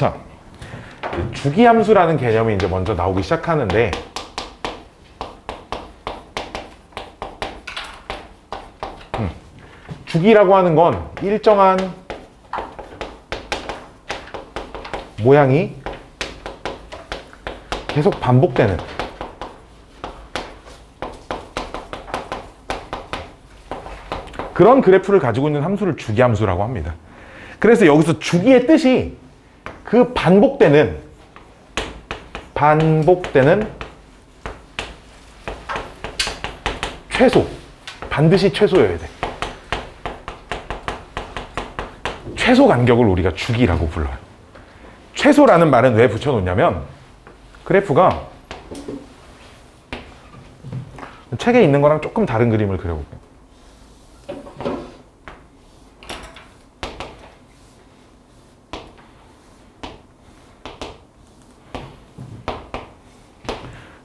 자, 주기함수라는 개념이 이제 먼저 나오기 시작하는데, 주기라고 하는 건 일정한 모양이 계속 반복되는 그런 그래프를 가지고 있는 함수를 주기함수라고 합니다. 그래서 여기서 주기의 뜻이 그 반복되는 최소, 반드시 최소여야 돼. 최소 간격을 우리가 주기라고 불러요. 최소라는 말은 왜 붙여놓냐면 그래프가 책에 있는 거랑 조금 다른 그림을 그려볼게요.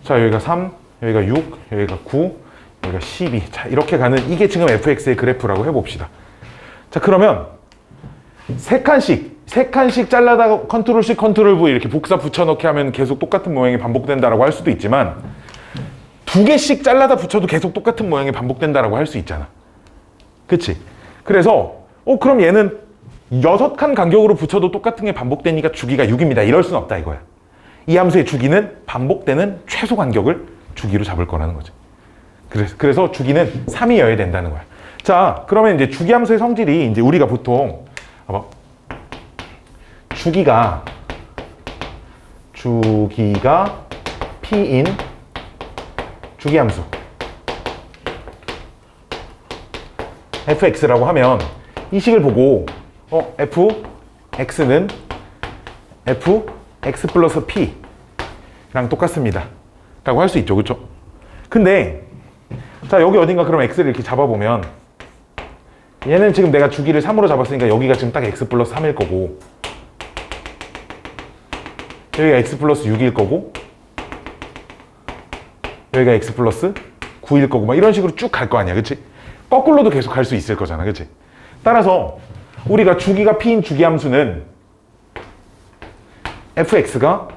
자, 여기가 3, 여기가 6, 여기가 9, 여기가 12. 자, 이렇게 가는 이게 지금 fx의 그래프라고 해봅시다. 자, 그러면 세 칸씩 잘라다가 컨트롤 C, 컨트롤 V 이렇게 복사 붙여넣기 하면 계속 똑같은 모양이 반복된다라고 할 수도 있지만 두 개씩 잘라다 붙여도 계속 똑같은 모양이 반복된다라고 할 수 있잖아. 그치? 그래서 그럼 얘는 6칸 간격으로 붙여도 똑같은 게 반복되니까 주기가 6입니다. 이럴 순 없다 이거야. 이 함수의 주기는 반복되는 최소 간격을 주기로 잡을 거라는 거지. 그래서 주기는 3이어야 된다는 거야. 자, 그러면 이제 주기 함수의 성질이 이제 우리가 보통 주기가 P인 주기함수 fx라고 하면 이 식을 보고 fx는 fx 플러스 p랑 똑같습니다 라고 할 수 있죠. 그쵸? 근데 자, 여기 어딘가 그럼 x를 이렇게 잡아보면 얘는 지금 내가 주기를 3으로 잡았으니까 여기가 지금 딱 x 플러스 3일 거고 여기가 x 플러스 6일 거고 여기가 x 플러스 9일 거고 막 이런 식으로 쭉 갈 거 아니야. 그치? 거꾸로도 계속 갈 수 있을 거잖아. 그치? 따라서 우리가 주기가 p인 주기함수는 fx가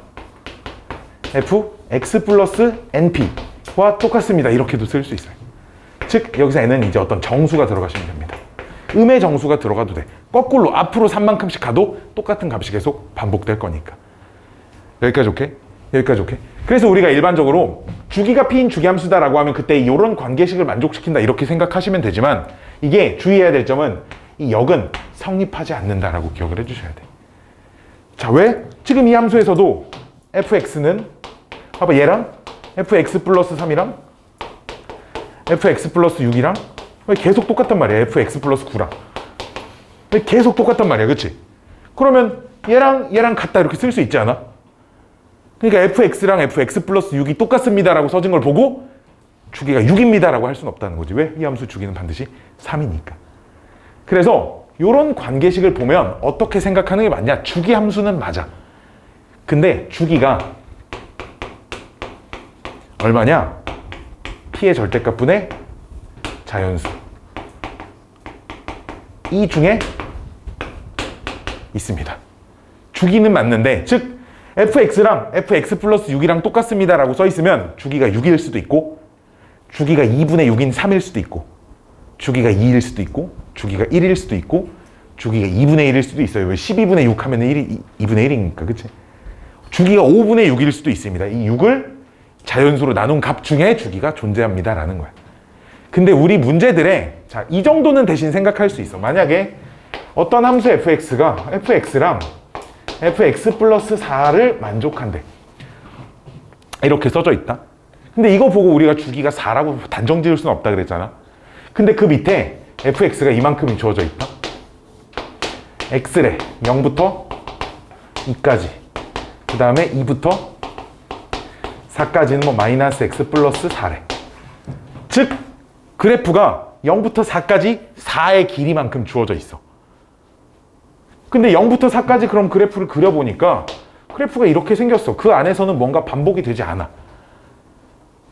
fx 플러스 np와 똑같습니다. 이렇게도 쓸 수 있어요. 즉 여기서 n은 이제 어떤 정수가 들어가시면 됩니다. 음의 정수가 들어가도 돼. 거꾸로 앞으로 3만큼씩 가도 똑같은 값이 계속 반복될 거니까. 여기까지 오케이? 여기까지 오케이? 그래서 우리가 일반적으로 주기가 p인 주기함수다라고 하면 그때 이런 관계식을 만족시킨다 이렇게 생각하시면 되지만 이게 주의해야 될 점은 이 역은 성립하지 않는다라고 기억을 해주셔야 돼. 자, 왜? 지금 이 함수에서도 fx는 봐봐, 얘랑 fx 플러스 3이랑 fx 플러스 6이랑 계속 똑같단 말이야. fx 플러스 9랑 계속 똑같단 말이야. 그치? 그러면 얘랑 같다 이렇게 쓸 수 있지 않아? 그러니까 fx랑 fx 플러스 6이 똑같습니다 라고 써진 걸 보고 주기가 6입니다 라고 할 수는 없다는 거지. 왜? 이 함수 주기는 반드시 3이니까. 그래서 이런 관계식을 보면 어떻게 생각하는 게 맞냐? 주기 함수는 맞아. 근데 주기가 얼마냐? p의 절대값분의 자연수 이 중에 있습니다. 주기는 맞는데, 즉 fx랑 fx 플러스 6이랑 똑같습니다 라고 써 있으면 주기가 6일 수도 있고 주기가 2분의 6인 3일 수도 있고 주기가 2일 수도 있고 주기가 1일 수도 있고 주기가 2분의 1일 수도 있어요. 왜 12분의 6 하면 2분의 1이니까. 그치? 주기가 5분의 6일 수도 있습니다. 이 6을 자연수로 나눈 값 중에 주기가 존재합니다 라는 거야. 근데 우리 문제들에 자, 이 정도는 대신 생각할 수 있어. 만약에 어떤 함수 fx가 fx랑 fx 플러스 4를 만족한대. 이렇게 써져 있다. 근데 이거 보고 우리가 주기가 4라고 단정 지을 수는 없다 그랬잖아. 근데 그 밑에 fx가 이만큼이 주어져 있다. x래 0부터 2까지 그 다음에 2부터 4까지는 뭐 마이너스 x 플러스 4래. 즉 그래프가 0부터 4까지 4의 길이만큼 주어져 있어. 근데 0부터 4까지 그럼 그래프를 그려보니까 그래프가 이렇게 생겼어. 그 안에서는 뭔가 반복이 되지 않아.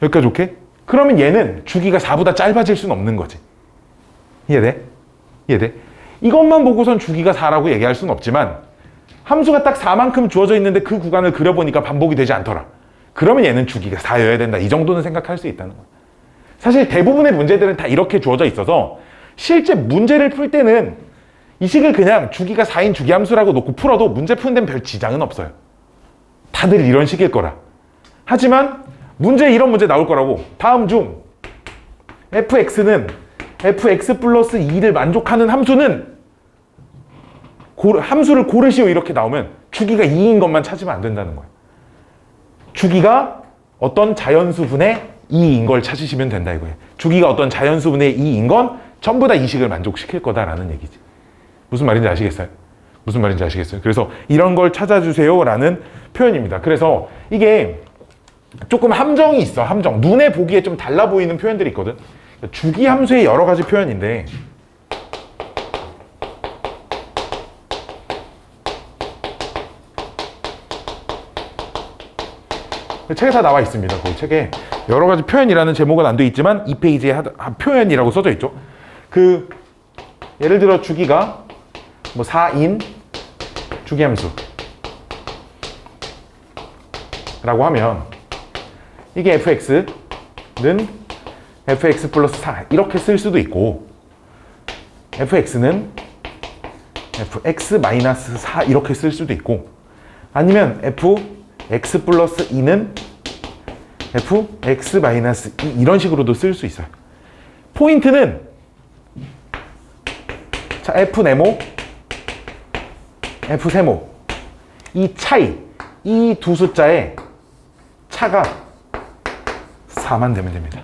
여기까지 오케이? 그러면 얘는 주기가 4보다 짧아질 수는 없는 거지. 이해돼? 이해돼? 이것만 보고선 주기가 4라고 얘기할 수는 없지만 함수가 딱 4만큼 주어져 있는데 그 구간을 그려보니까 반복이 되지 않더라. 그러면 얘는 주기가 4여야 된다. 이 정도는 생각할 수 있다는 거야. 사실 대부분의 문제들은 다 이렇게 주어져 있어서 실제 문제를 풀 때는 이 식을 그냥 주기가 4인 주기함수라고 놓고 풀어도 문제 푸는 데는 별 지장은 없어요. 다들 이런 식일 거라. 하지만 문제에 이런 문제 나올 거라고. 다음 중 fx는 fx 플러스 2를 만족하는 함수는 함수를 고르시오 이렇게 나오면 주기가 2인 것만 찾으면 안 된다는 거예요. 주기가 어떤 자연수분의 2인 걸 찾으시면 된다 이거예요. 주기가 어떤 자연수분의 2인 건 전부 다 이 식을 만족시킬 거다라는 얘기지. 무슨 말인지 아시겠어요? 무슨 말인지 아시겠어요? 그래서 이런 걸 찾아주세요 라는 표현입니다. 그래서 이게 조금 함정이 있어. 함정. 눈에 보기에 좀 달라 보이는 표현들이 있거든. 주기함수의 여러 가지 표현인데 책에 다 나와 있습니다. 그 책에 여러 가지 표현이라는 제목은 안 돼 있지만 이 페이지에 표현이라고 써져 있죠. 그 예를 들어 주기가 뭐 4인 주기함수 라고 하면 이게 fx는 fx 플러스 4 이렇게 쓸 수도 있고 fx는 fx 마이너스 4 이렇게 쓸 수도 있고 아니면 fx 플러스 2는 fx 마이너스 2 이런 식으로도 쓸 수 있어요. 포인트는 자 f 네모 f 세모 이 차이 이 두 숫자의 차가 4만 되면 됩니다.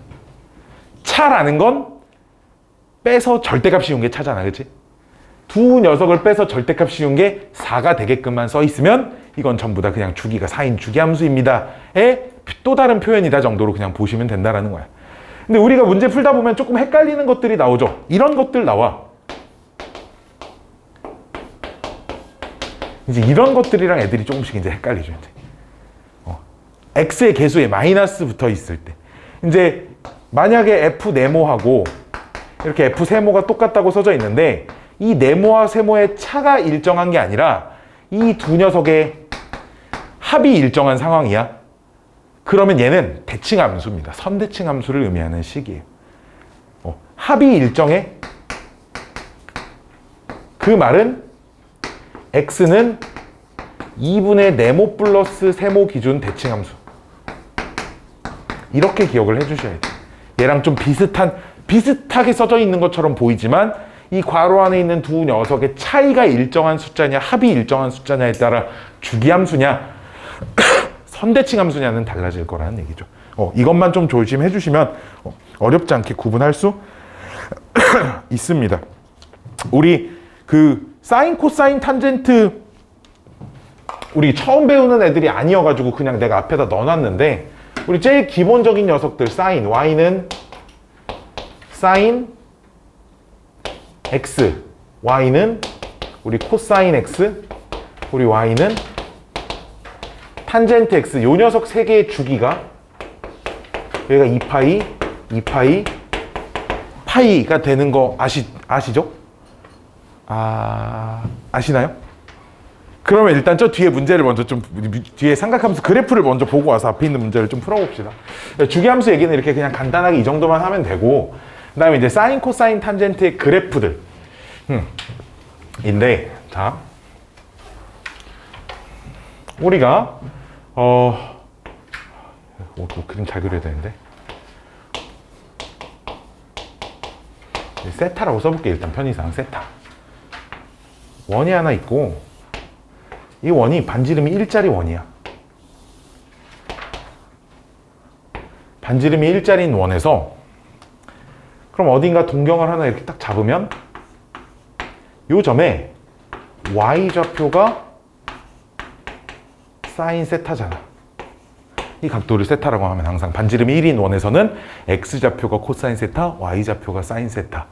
차라는 건 빼서 절대값 씌운 게 차잖아. 그치? 두 녀석을 빼서 절대값 씌운 게 4가 되게끔만 써 있으면 이건 전부 다 그냥 주기가 4인 주기함수입니다의 또 다른 표현이다 정도로 그냥 보시면 된다라는 거야. 근데 우리가 문제 풀다 보면 조금 헷갈리는 것들이 나오죠. 이런 것들 나와. 이제 이런 것들이랑 애들이 조금씩 이제 헷갈리죠. 이제. x의 개수에 마이너스 붙어 있을 때. 이제 만약에 f 네모하고 이렇게 f 세모가 똑같다고 써져 있는데 이 네모와 세모의 차가 일정한 게 아니라 이 두 녀석의 합이 일정한 상황이야. 그러면 얘는 대칭함수입니다. 선대칭함수를 의미하는 식이에요. 합이 일정해. 그 말은 x는 2분의 네모 플러스 세모 기준 대칭함수. 이렇게 기억을 해주셔야 돼요. 얘랑 좀 비슷하게 써져 있는 것처럼 보이지만 이 괄호 안에 있는 두 녀석의 차이가 일정한 숫자냐 합이 일정한 숫자냐에 따라 주기함수냐 선대칭함수냐는 달라질 거라는 얘기죠. 이것만 좀 조심해 주시면 어렵지 않게 구분할 수 있습니다. 우리 그 사인, 코사인, 탄젠트 우리 처음 배우는 애들이 아니어가지고 그냥 내가 앞에다 넣어놨는데 우리 제일 기본적인 녀석들 사인, y는 사인 x, y는 우리 코사인 x, 우리 y는 탄젠트 x. 요 녀석 세 개의 주기가 여기가 2파이, 2파이, 파이가 되는 거 아시죠? 아시나요? 그러면 일단 저 뒤에 문제를 먼저 좀 뒤에 삼각함수 그래프를 먼저 보고 와서 앞에 있는 문제를 좀 풀어봅시다. 주기함수 얘기는 이렇게 그냥 간단하게 이 정도만 하면 되고 그 다음에 이제 사인, 코사인, 탄젠트의 그래프들 인데 자 우리가 그림 잘 그려야 되는데 세타라고 써볼게. 일단 편의상 세타 원이 하나 있고 이 원이 반지름이 1짜리 원이야. 반지름이 1짜리인 원에서 그럼 어딘가 동경을 하나 이렇게 딱 잡으면 요 점에 y좌표가 사인 세타잖아. 이 각도를 세타라고 하면 항상 반지름이 1인 원에서는 x좌표가 코사인 세타, y좌표가 사인 세타,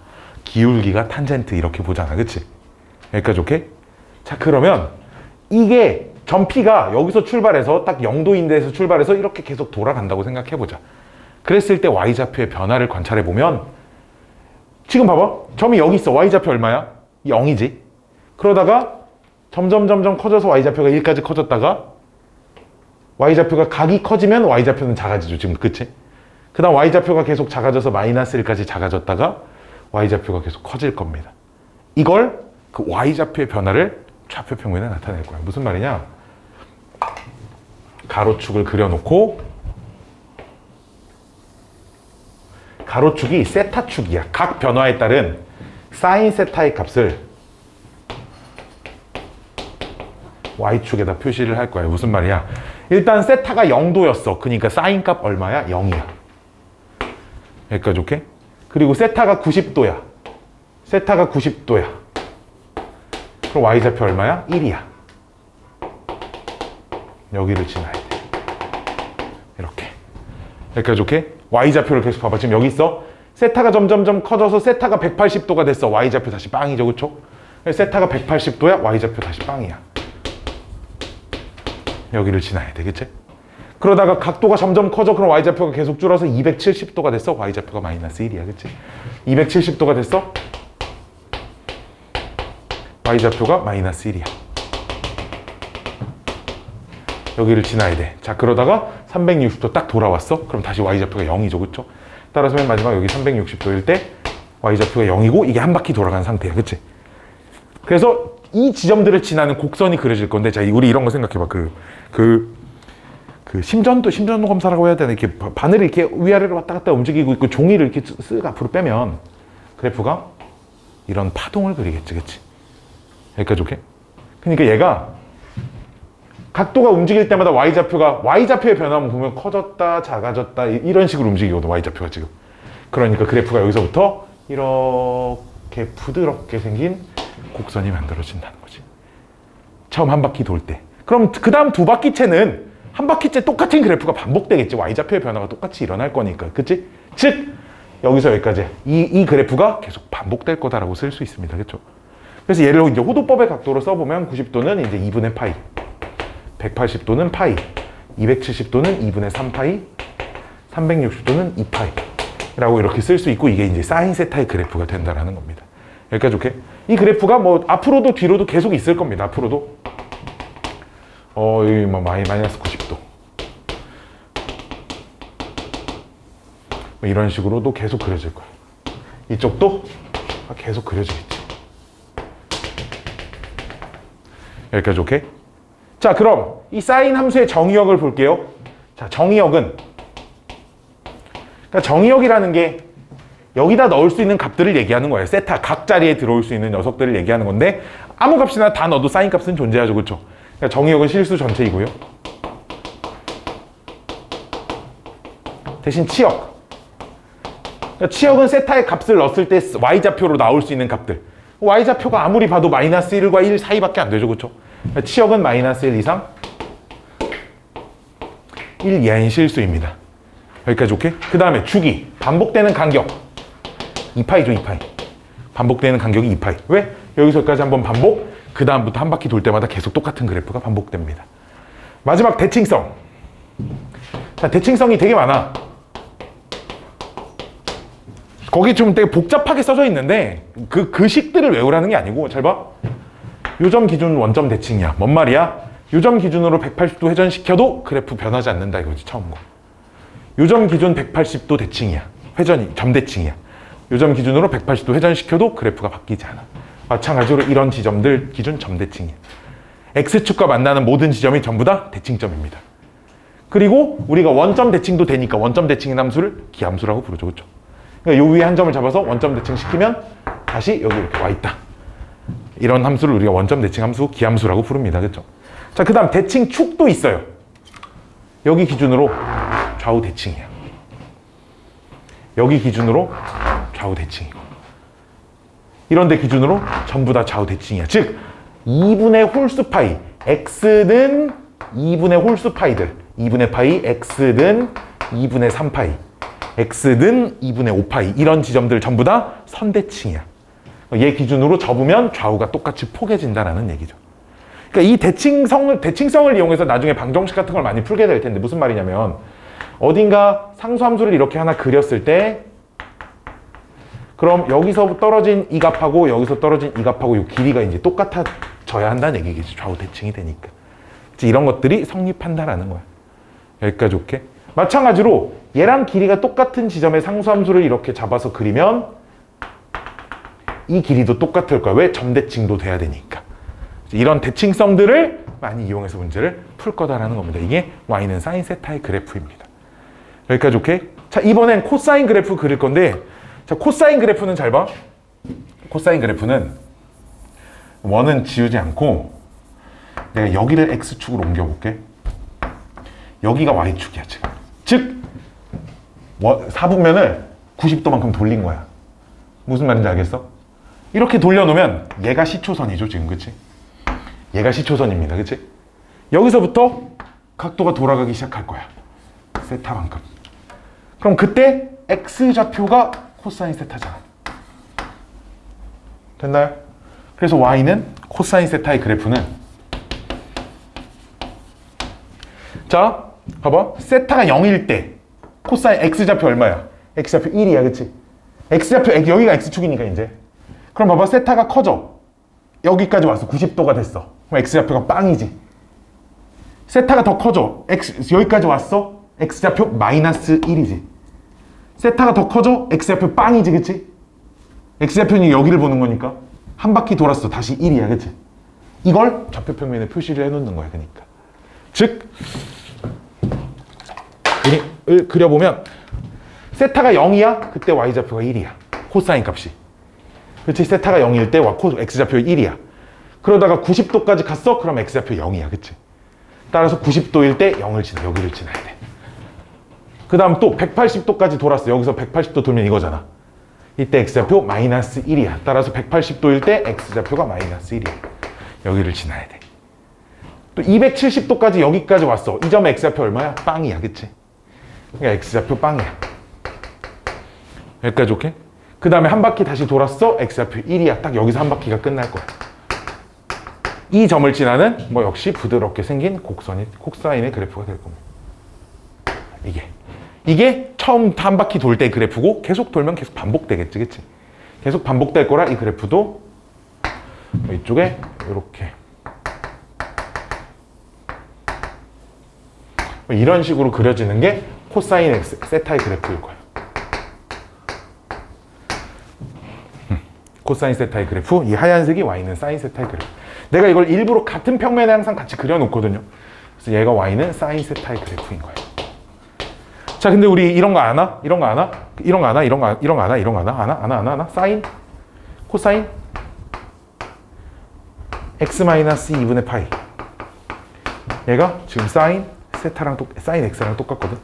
기울기가 탄젠트 이렇게 보잖아. 그치? 여기까지 오케이? 자 그러면 이게 점피가 여기서 출발해서 딱 0도인데에서 출발해서 이렇게 계속 돌아간다고 생각해보자. 그랬을 때 y좌표의 변화를 관찰해보면 지금 봐봐. 점이 여기 있어. y좌표 얼마야? 0이지. 그러다가 점점 커져서 y좌표가 1까지 커졌다가 y좌표가 각이 커지면 y좌표는 작아지죠. 지금 그치? 그 다음 y좌표가 계속 작아져서 마이너스 1까지 작아졌다가 y좌표가 계속 커질 겁니다. 이걸 그 y좌표의 변화를 좌표 평면에 나타낼 거예요. 무슨 말이냐? 가로축을 그려놓고 가로축이 세타축이야. 각 변화에 따른 사인 세타의 값을 y축에다 표시를 할 거예요. 무슨 말이야? 일단 세타가 0도였어. 그러니까 사인 값 얼마야? 0이야. 여기까지 오케이? 그리고 세타가 90도야. 세타가 90도야. 그럼 y좌표 얼마야? 1이야. 여기를 지나야 돼. 이렇게. 여기까지 오케이? y좌표를 계속 봐봐. 지금 여기 있어. 세타가 점점 커져서 세타가 180도가 됐어. y좌표 다시 빵이죠. 그쵸? 세타가 180도야. y좌표 다시 빵이야. 여기를 지나야 돼. 그치? 그러다가 각도가 점점 커져. 그럼 y좌표가 계속 줄어서 270도가 됐어. y좌표가 마이너스 1이야. 그치? 270도가 됐어. y좌표가 마이너스 1이야. 여기를 지나야 돼. 자, 그러다가 360도 딱 돌아왔어. 그럼 다시 y좌표가 0이죠. 그쵸? 따라서 맨 마지막 여기 360도일 때 y좌표가 0이고 이게 한 바퀴 돌아간 상태야. 그치? 그래서 이 지점들을 지나는 곡선이 그려질 건데, 자, 우리 이런 거 생각해봐. 심전도 검사라고 해야 되나? 이렇게 바늘이 이렇게 위아래로 왔다 갔다 움직이고 있고 종이를 이렇게 쓱 앞으로 빼면 그래프가 이런 파동을 그리겠지. 그치? 여기까지 오케이? 그러니까 얘가 각도가 움직일 때마다 y좌표의 변화만 보면 커졌다, 작아졌다, 이런 식으로 움직이거든, y좌표가 지금. 그러니까 그래프가 여기서부터 이렇게 부드럽게 생긴 곡선이 만들어진다는 거지. 처음 한 바퀴 돌 때. 그럼 그 다음 두 바퀴째는 한 바퀴째 똑같은 그래프가 반복되겠지. y좌표의 변화가 똑같이 일어날 거니까. 그치? 즉, 여기서 여기까지 이 그래프가 계속 반복될 거다라고 쓸 수 있습니다. 그쵸? 그래서 얘를 이제 호도법의 각도로 써보면 90도는 이제 2분의 파이, 180도는 파이, 270도는 2분의 3파이, 360도는 2파이 라고 이렇게 쓸 수 있고, 이게 이제 사인 세타의 그래프가 된다라는 겁니다. 여기까지 오케이? 이 그래프가 뭐 앞으로도 뒤로도 계속 있을 겁니다. 앞으로도 여기 뭐 마이너스 90도 뭐 이런 식으로도 계속 그려질 거예요. 이쪽도 계속 그려지겠지. 여기까지 오케이? 자, 그럼 이 사인 함수의 정의역을 볼게요. 자, 정의역은, 그러니까 정의역이라는 게 여기다 넣을 수 있는 값들을 얘기하는 거예요. 세타 각 자리에 들어올 수 있는 녀석들을 얘기하는 건데, 아무 값이나 다 넣어도 사인 값은 존재하죠. 그렇죠? 그러니까 정의역은 실수 전체이고요. 대신 치역, 그러니까 치역은 세타의 값을 넣었을 때 y좌표로 나올 수 있는 값들. y좌표가 아무리 봐도 마이너스 1과 1 사이밖에 안 되죠. 그렇죠? 그러니까 치역은 마이너스 1 이상 1 이하인 실수입니다. 여기까지 오케이? 그 다음에 주기, 반복되는 간격 2파이죠. 2파이. 반복되는 간격이 2파이. 왜? 여기서까지 한번 반복, 그 다음부터 한 바퀴 돌 때마다 계속 똑같은 그래프가 반복됩니다. 마지막 대칭성. 자, 대칭성이 되게 많아. 거기 좀 되게 복잡하게 써져 있는데 그 식들을 외우라는 게 아니고, 잘 봐. 요점 기준 원점 대칭이야. 뭔 말이야? 요점 기준으로 180도 회전시켜도 그래프 변하지 않는다 이거지. 처음 거. 요점 기준 180도 대칭이야. 점대칭이야. 요점 기준으로 180도 회전시켜도 그래프가 바뀌지 않아. 마찬가지로 이런 지점들 기준 점대칭이야. X축과 만나는 모든 지점이 전부 다 대칭점입니다. 그리고 우리가 원점 대칭도 되니까 원점 대칭인 함수를 기함수라고 부르죠. 그렇죠? 그러니까 요 위에 한 점을 잡아서 원점 대칭 시키면 다시 여기 이렇게 와 있다. 이런 함수를 우리가 원점 대칭 함수, 기함수라고 부릅니다. 그렇죠? 자, 그 다음 대칭축도 있어요. 여기 기준으로 좌우 대칭이야. 여기 기준으로 좌우 대칭이고, 이런 데 기준으로 전부 다 좌우 대칭이야. 즉 2분의 홀수 파이, x는 2분의 홀수 파이들, 2분의 파이, x는 2분의 3파이, x는 2분의 5파이, 이런 지점들 전부 다 선대칭이야. 얘 기준으로 접으면 좌우가 똑같이 포개진다라는 얘기죠. 그러니까 이 대칭성을 이용해서 나중에 방정식 같은 걸 많이 풀게 될 텐데, 무슨 말이냐면 어딘가 상수함수를 이렇게 하나 그렸을 때, 그럼 여기서 떨어진 이 값하고 여기서 떨어진 이 값하고 이 길이가 이제 똑같아져 져야 한다는 얘기겠지. 좌우 대칭이 되니까. 이런 것들이 성립한다라는 거야. 여기까지 오케이? 마찬가지로 얘랑 길이가 똑같은 지점의 상수함수를 이렇게 잡아서 그리면 이 길이도 똑같을 거야. 왜? 점대칭도 돼야 되니까. 이런 대칭성들을 많이 이용해서 문제를 풀 거다라는 겁니다. 이게 y는 사인 세타의 그래프입니다. 여기까지 오케이? 자, 이번엔 코사인 그래프 그릴 건데, 자, 코사인 그래프는 잘 봐. 코사인 그래프는 원은 지우지 않고 내가 여기를 x축으로 옮겨볼게. 여기가 y축이야 지금. 즉 4분면을 90도만큼 돌린 거야. 무슨 말인지 알겠어? 이렇게 돌려놓으면 얘가 시초선이죠 지금. 그치? 얘가 시초선입니다. 그치? 여기서부터 각도가 돌아가기 시작할 거야. 세타만큼. 그럼 그때 x좌표가 코사인 세타잖아. 됐나요? 그래서 y는 코사인 세타의 그래프는, 자 봐봐, 세타가 0일 때 코사인 x좌표 얼마야? x좌표 1이야. 그치? x좌표 여기가 x축이니까 이제. 그럼 봐봐, 세타가 커져. 여기까지 왔어. 90도가 됐어. 그럼 x좌표가 빵이지. 세타가 더 커져. 여기까지 왔어. x좌표 마이너스 1이지. 세타가 더 커져. x좌표 빵이지. 그치? x좌표는 여기를 보는 거니까 한 바퀴 돌았어. 다시 1이야. 그치? 이걸 좌표 평면에 표시를 해놓는 거야. 그러니까 즉 그림을 그려보면 세타가 0이야. 그때 y좌표가 1이야. 코사인 값이. 그치? 세타가 0일 때 x좌표 1이야. 그러다가 90도까지 갔어? 그럼 x좌표 0이야. 그치? 따라서 90도일 때 0을 지나. 여기를 지나야 돼. 그 다음 또 180도까지 돌았어. 여기서 180도 돌면 이거잖아. 이때 x좌표 마이너스 1이야. 따라서 180도일 때 x좌표가 마이너스 1이야. 여기를 지나야 돼. 또 270도까지 여기까지 왔어. 이 점의 x좌표 얼마야? 빵이야. 그치? 그러니까 x좌표 빵이야. 여기까지 오케이? 그 다음에 한 바퀴 다시 돌았어. x좌표 1이야. 딱 여기서 한 바퀴가 끝날 거야. 이 점을 지나는 뭐 역시 부드럽게 생긴 코사인의 그래프가 될 겁니다. 이게 처음 한 바퀴 돌 때 그래프고 계속 돌면 계속 반복되겠지. 그치? 계속 반복될 거라 이 그래프도 이쪽에 이렇게 이런 식으로 그려지는 게 코사인 x 세타의 그래프일 거예요. 코사인 세타의 그래프, 이 하얀색이 y는 사인 세타의 그래프. 내가 이걸 일부러 같은 평면에 항상 같이 그려놓거든요. 그래서 얘가 y는 사인 세타의 그래프인 거예요. 자, 근데 우리 이런 거 아나? 이런 거 아나? 이런 거 아나? 이런 거 아나? 이런 거 아나? 아나? 사인? 코사인? x 마이너스 2분의 파이. 얘가 지금 사인 사인 x랑 똑같거든.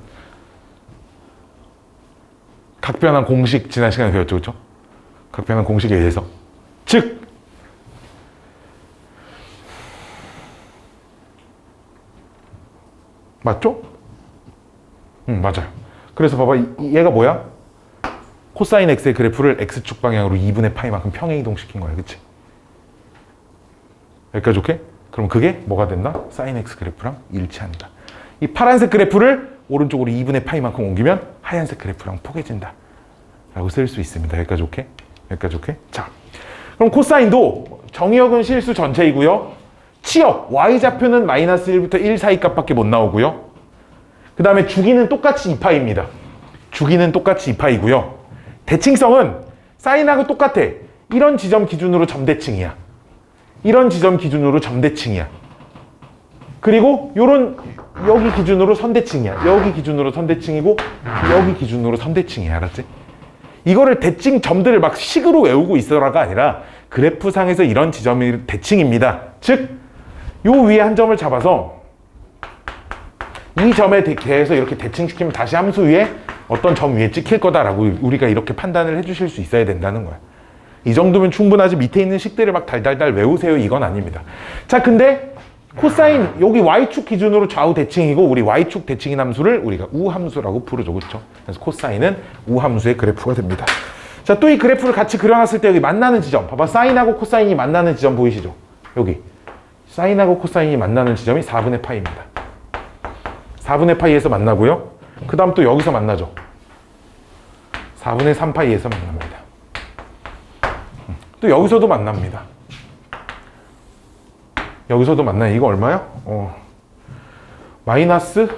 각변환 공식 지난 시간에 배웠죠, 그렇죠? 각변환 공식에 의해서, 즉 맞죠? 맞아요. 그래서 봐봐, 얘가 뭐야? 코사인 x의 그래프를 x축 방향으로 2분의 파이만큼 평행 이동시킨 거야. 그치? 여기까지 오케이? 그럼 그게 뭐가 된다? 사인 x 그래프랑 일치한다. 이 파란색 그래프를 오른쪽으로 2분의 파이만큼 옮기면 하얀색 그래프랑 포개진다 라고 쓸 수 있습니다. 여기까지 오케이? 여기까지 오케이? 자, 그럼 코사인도 정의역은 실수 전체이고요. 치역, y좌표는 마이너스 1부터 1 사이 값밖에 못 나오고요. 그 다음에 주기는 똑같이 2파입니다. 주기는 똑같이 2파이고요. 대칭성은 사인하고 똑같아. 이런 지점 기준으로 점대칭이야. 이런 지점 기준으로 점대칭이야. 그리고 여기 기준으로 선대칭이야. 여기 기준으로 선대칭이고 여기 기준으로 선대칭이야. 알았지? 이거를 대칭 점들을 막 식으로 외우고 있어라가 아니라 그래프상에서 이런 지점이 대칭입니다. 즉, 요 위에 한 점을 잡아서 이 점에 대해서 이렇게 대칭시키면 다시 함수 위에 어떤 점 위에 찍힐 거다라고 우리가 이렇게 판단을 해주실 수 있어야 된다는 거야. 이 정도면 충분하지. 밑에 있는 식들을 막 달달달 외우세요. 이건 아닙니다. 자, 근데 코사인 여기 y축 기준으로 좌우 대칭이고 우리 y축 대칭인 함수를 우리가 우함수라고 부르죠. 그렇죠? 그래서 코사인은 우함수의 그래프가 됩니다. 자, 또 이 그래프를 같이 그려놨을 때 여기 만나는 지점 봐봐. 사인하고 코사인이 만나는 지점 보이시죠? 여기 사인하고 코사인이 만나는 지점이 4분의 파이입니다. 4분의 파이에서 만나고요. 그 다음 또 여기서 만나죠. 4분의 3파이에서 만납니다. 또 여기서도 만납니다. 여기서도 만나요. 이거 얼마야? 마이너스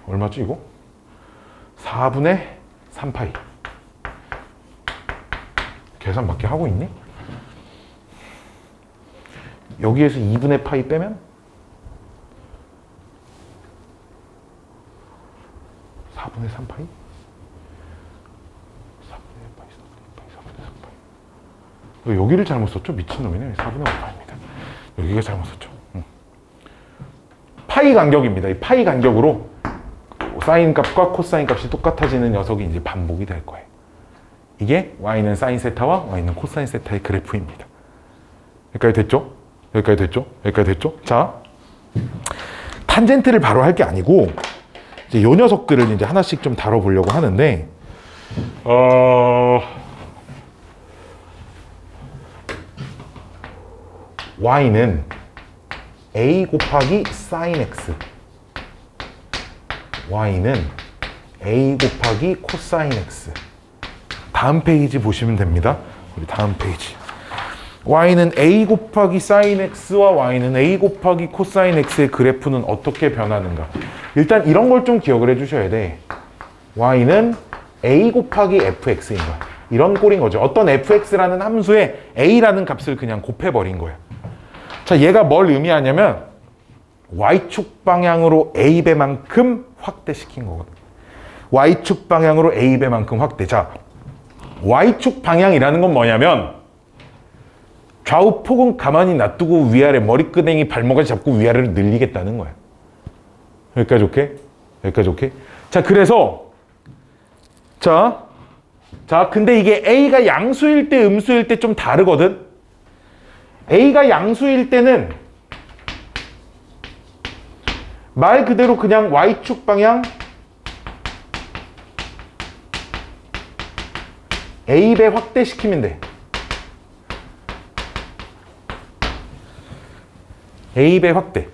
얼마죠 이거? 4분의 3파이. 계산 맞게 하고 있니? 여기에서 2분의 파이 빼면 4분의 3파이? 4분의 파이, 4분의 3파이. 여기를 잘못 썼죠? 미친놈이네. 4분의 5파입니다. 여기가 잘못 썼죠. 파이 간격입니다. 이 파이 간격으로 사인 값과 코사인 값이 똑같아지는 녀석이 이제 반복이 될 거예요. 이게 y는 사인 세타와 y는 코사인 세타의 그래프입니다. 여기까지 됐죠? 여기까지 됐죠? 여기까지 됐죠? 자, 탄젠트를 바로 할 게 아니고 이제 요 녀석들을 이제 하나씩 좀 다뤄보려고 하는데 y는 a 곱하기 sin x, y는 a 곱하기 코사인 x. 다음 페이지 보시면 됩니다. 우리 다음 페이지. y는 a 곱하기 sin x와 y는 a 곱하기 코사인 x의 그래프는 어떻게 변하는가. 일단 이런 걸 좀 기억을 해주셔야 돼. y는 a 곱하기 fx인 거야. 이런 꼴인 거죠. 어떤 fx라는 함수에 a라는 값을 그냥 곱해버린 거야. 자, 얘가 뭘 의미하냐면 y축 방향으로 a배만큼 확대시킨 거거든. y축 방향으로 a배만큼 확대. 자, y축 방향이라는 건 뭐냐면 좌우폭은 가만히 놔두고 위아래 머리끄댕이 발목까지 잡고 위아래를 늘리겠다는 거야. 여기까지 오케이? 여기까지 오케이? 자, 그래서 자, 근데 이게 a가 양수일 때 음수일 때 좀 다르거든. a가 양수일 때는 말 그대로 그냥 y축 방향 a배 확대시키면 돼. a배 확대.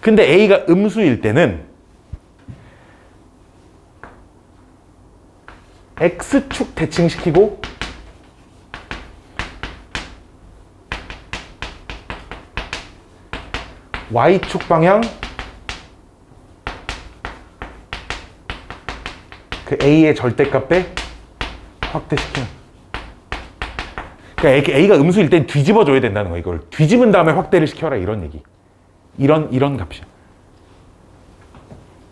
근데 a가 음수일 때는 x축 대칭시키고 y축 방향 그 a의 절대값에 확대시키는. 그러니까 a가 음수일 땐 뒤집어줘야 된다는 거야. 이걸 뒤집은 다음에 확대를 시켜라, 이런 얘기. 이런 값이야.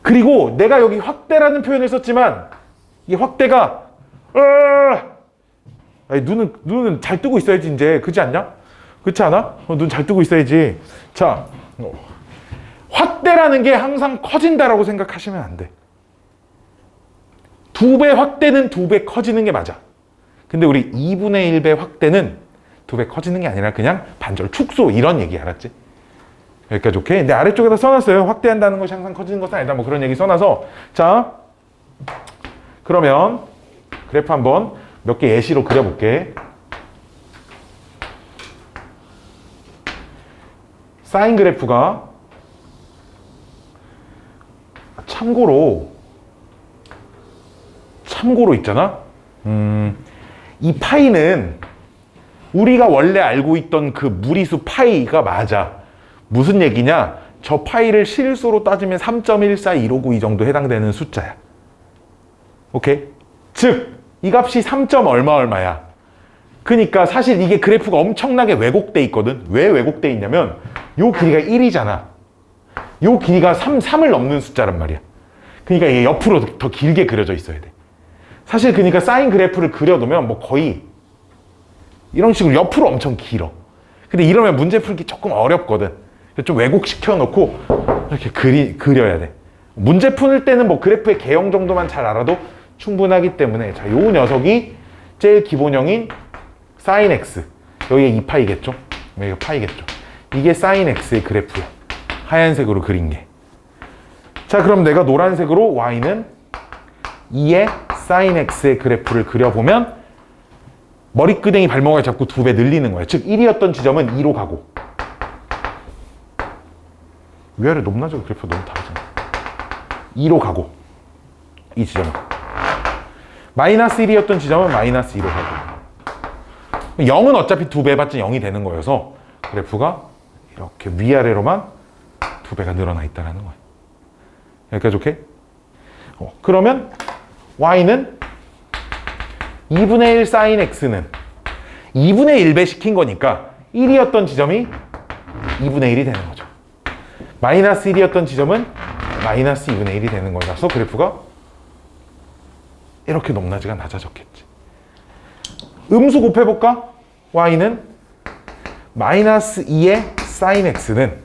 그리고 내가 여기 확대라는 표현을 썼지만 이 확대가 아니, 눈은 잘 뜨고 있어야지 이제. 그렇지 않냐? 그렇지 않아? 눈 잘 뜨고 있어야지. 자, 확대라는 게 항상 커진다라고 생각하시면 안 돼. 2배 확대는 2배 커지는 게 맞아. 근데 우리 2분의 1배 확대는 2배 커지는 게 아니라 그냥 반절 축소, 이런 얘기. 알았지? 여기까지 오케이? 근데 아래쪽에다 써놨어요. 확대한다는 것이 항상 커지는 것은 아니다, 뭐 그런 얘기 써놔서. 자, 그러면 그래프 한번 몇 개 예시로 그려볼게. 사인 그래프가 참고로 있잖아. 이 파이는 우리가 원래 알고 있던 그 무리수 파이가 맞아. 무슨 얘기냐? 저 파이를 실수로 따지면 3.14259 이 정도 해당되는 숫자야. 오케이? 즉, 이 값이 3. 얼마야. 그러니까 사실 이게 그래프가 엄청나게 왜곡돼 있거든. 왜 왜곡돼 있냐면 요 길이가 1이잖아. 요 길이가 3을 넘는 숫자란 말이야. 그러니까 이게 옆으로 더 길게 그려져 있어야 돼. 사실 그러니까 사인 그래프를 그려두면 뭐 거의 이런 식으로 옆으로 엄청 길어. 근데 이러면 문제 풀기 조금 어렵거든. 좀 왜곡시켜 놓고 이렇게 그려야 돼. 문제 풀 때는 뭐 그래프의 개형 정도만 잘 알아도 충분하기 때문에. 자, 요 녀석이 제일 기본형인 sin x. 여기가 2파이겠죠? 여기가 파이겠죠? 이게 sin x의 그래프야. 하얀색으로 그린 게. 자, 그럼 내가 노란색으로 y는 2의 sin x의 그래프를 그려보면 머리끄댕이 발목을 잡고 2배 늘리는 거야. 즉 1이었던 지점은 2로 가고. 위아래 높낮이가 그래프가 너무 다르잖아. 2로 가고, 이 지점은. 마이너스 1이었던 지점은 마이너스 2로 가고. 0은 어차피 2배 해봤자 0이 되는 거여서 그래프가 이렇게 위아래로만 2배가 늘어나 있다는 거예요. 여기까지 오케이? 그러면 y는 2분의 1 sin x는 2분의 1배 시킨 거니까 1이었던 지점이 2분의 1이 되는 거죠. 마이너스 1이었던 지점은 마이너스 2분의 1이 되는 거라서 그래프가 이렇게 높낮이가 낮아졌겠지. 음수 곱해볼까? y는 마이너스 2의 sin x는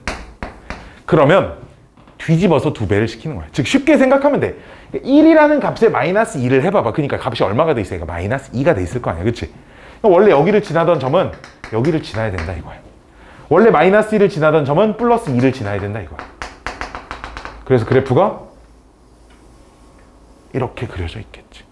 그러면 뒤집어서 2배를 시키는 거야. 즉 쉽게 생각하면 돼. 1이라는 값에 마이너스 2를 해봐봐. 그러니까 값이 얼마가 돼 있으니까 마이너스 2가 돼 있을 거 아니야. 그치? 원래 여기를 지나던 점은 여기를 지나야 된다 이거야. 원래 마이너스 1을 지나던 점은 플러스 2를 지나야 된다 이거야. 그래서 그래프가 이렇게 그려져 있겠지.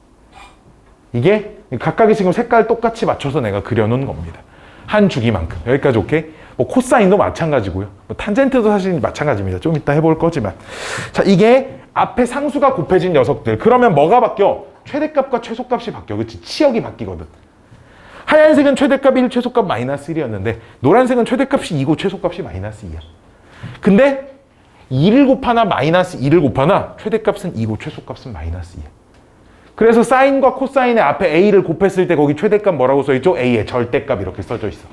이게 각각의 지금 색깔 똑같이 맞춰서 내가 그려놓은 겁니다. 한 주기만큼. 여기까지 오케이? 뭐 코사인도 마찬가지고요. 뭐 탄젠트도 사실 마찬가지입니다. 좀 이따 해볼 거지만. 자, 이게 앞에 상수가 곱해진 녀석들. 그러면 뭐가 바뀌어? 최대값과 최소값이 바뀌어. 그치? 치역이 바뀌거든. 하얀색은 최대값 1, 최소값 마이너스 1이었는데 노란색은 최대값이 2고 최소값이 마이너스 2야. 근데 2를 곱하나 마이너스 2를 곱하나 최대값은 2고 최소값은 마이너스 2야. 그래서 사인과 코사인의 앞에 a를 곱했을 때 거기 최대값 뭐라고 써있죠? a의 절대값 이렇게 써져 있어.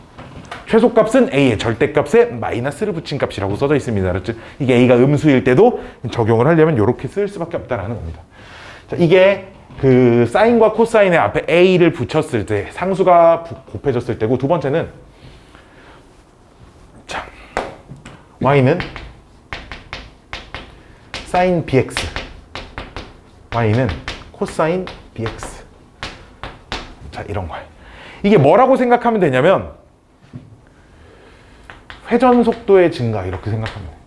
최소값은 a의 절대값에 마이너스를 붙인 값이라고 써져 있습니다. 그렇죠? 이게 a가 음수일 때도 적용을 하려면 이렇게 쓸 수밖에 없다는 겁니다. 자, 이게 그 사인과 코사인의 앞에 a를 붙였을 때 상수가 곱해졌을 때고 두 번째는 자, y는 sin bx y는 코사인 bx 자 이런 거예요. 이게 뭐라고 생각하면 되냐면 회전 속도의 증가 이렇게 생각하면 돼요.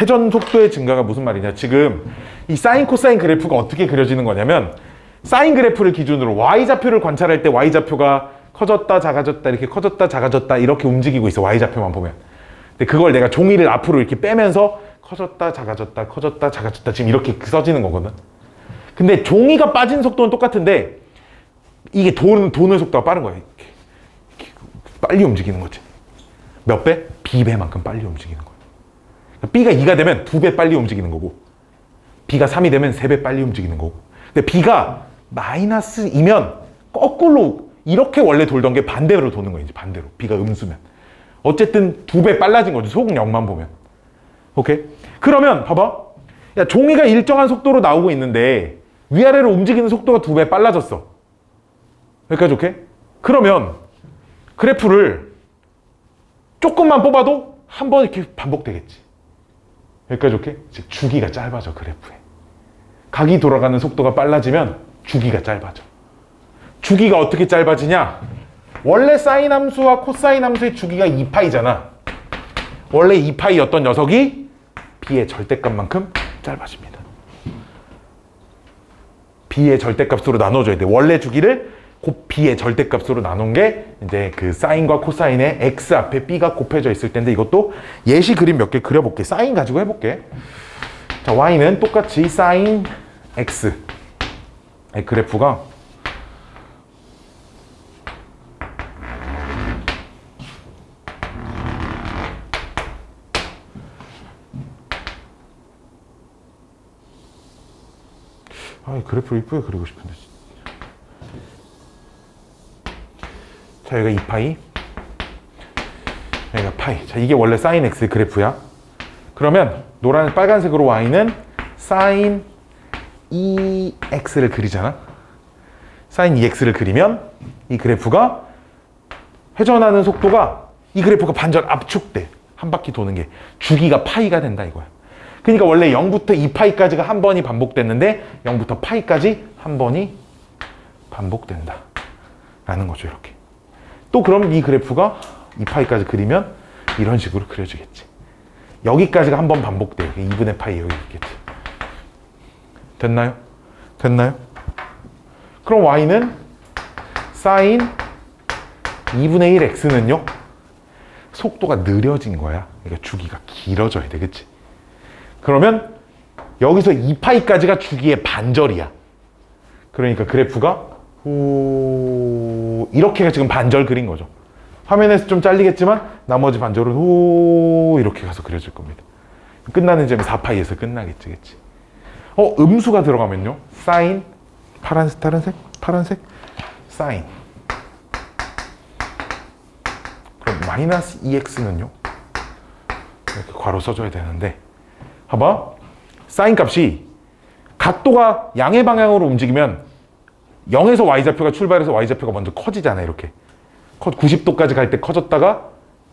회전 속도의 증가가 무슨 말이냐. 지금 이 사인 코사인 그래프가 어떻게 그려지는 거냐면 사인 그래프를 기준으로 y좌표를 관찰할 때 y좌표가 커졌다 작아졌다 이렇게 커졌다 작아졌다 이렇게 움직이고 있어. y좌표만 보면. 근데 그걸 내가 종이를 앞으로 이렇게 빼면서 커졌다 작아졌다 커졌다 작아졌다 지금 이렇게 써지는 거거든. 근데 종이가 빠진 속도는 똑같은데 이게 도는 속도가 빠른 거야. 이렇게 빨리 움직이는 거지. 몇 배? b배만큼 빨리 움직이는 거야. b가 2가 되면 2배 빨리 움직이는 거고 b가 3이 되면 3배 빨리 움직이는 거고. 근데 b가 마이너스 2면 거꾸로 이렇게 원래 돌던 게 반대로 도는 거야. 이제 반대로. b가 음수면. 어쨌든 2배 빨라진 거죠. 소극0만 보면. 오케이? 그러면 봐봐. 야, 종이가 일정한 속도로 나오고 있는데 위아래로 움직이는 속도가 2배 빨라졌어. 여기까지 오케이? 그러면 그래프를 조금만 뽑아도 한 번 이렇게 반복되겠지. 여기까지 오케이? 즉 주기가 짧아져. 그래프에. 각이 돌아가는 속도가 빨라지면 주기가 짧아져. 주기가 어떻게 짧아지냐? 원래 사인 함수와 코사인 함수의 주기가 2파이잖아. 원래 2파이였던 녀석이 b의 절대값만큼 짧아집니다. b의 절대값으로 나눠줘야 돼. 원래 주기를 b의 절대값으로 나눈 게 이제 그 사인과 코사인의 x 앞에 b가 곱해져 있을 텐데 이것도 예시 그림 몇 개 그려볼게. 사인 가지고 해볼게. 자, y는 똑같이 사인 x의 그래프가 그래프를 이쁘게 그리고 싶은데. 자, 여기가 2파이, 여기가 파이. 자, 이게 원래 sin x 그래프야. 그러면 빨간색으로 y는 sin 2x를 그리잖아. sin 2x를 그리면 이 그래프가 회전하는 속도가 이 그래프가 반절 압축돼. 한 바퀴 도는 게 주기가 파이가 된다 이거야. 그러니까 원래 0부터 2파이까지가 한 번이 반복됐는데 0부터 파이까지 한 번이 반복된다 라는 거죠. 이렇게. 또 그럼 이 그래프가 2파이까지 그리면 이런 식으로 그려지겠지. 여기까지가 한 번 반복돼요. 2분의 파이 여기 있겠지. 됐나요? 됐나요? 그럼 y는 sin 2분의 1 x는요 속도가 느려진 거야. 그러니까 주기가 길어져야 돼. 그치? 그러면 여기서 2파이까지가 주기의 반절이야. 그러니까 그래프가 후 이렇게가 지금 반절 그린 거죠. 화면에서 좀 잘리겠지만 나머지 반절은 후 이렇게 가서 그려질 겁니다. 끝나는 점이 4파이에서 끝나겠지, 그치? 음수가 들어가면요. 사인, 파란색, 다른색, 파란색, 사인. 그럼 마이너스 2x는요. 이렇게 괄호 써줘야 되는데, 봐봐. 사인 값이 각도가 양의 방향으로 움직이면 0에서 y좌표가 출발해서 y좌표가 먼저 커지잖아요, 이렇게. 90도까지 갈 때 커졌다가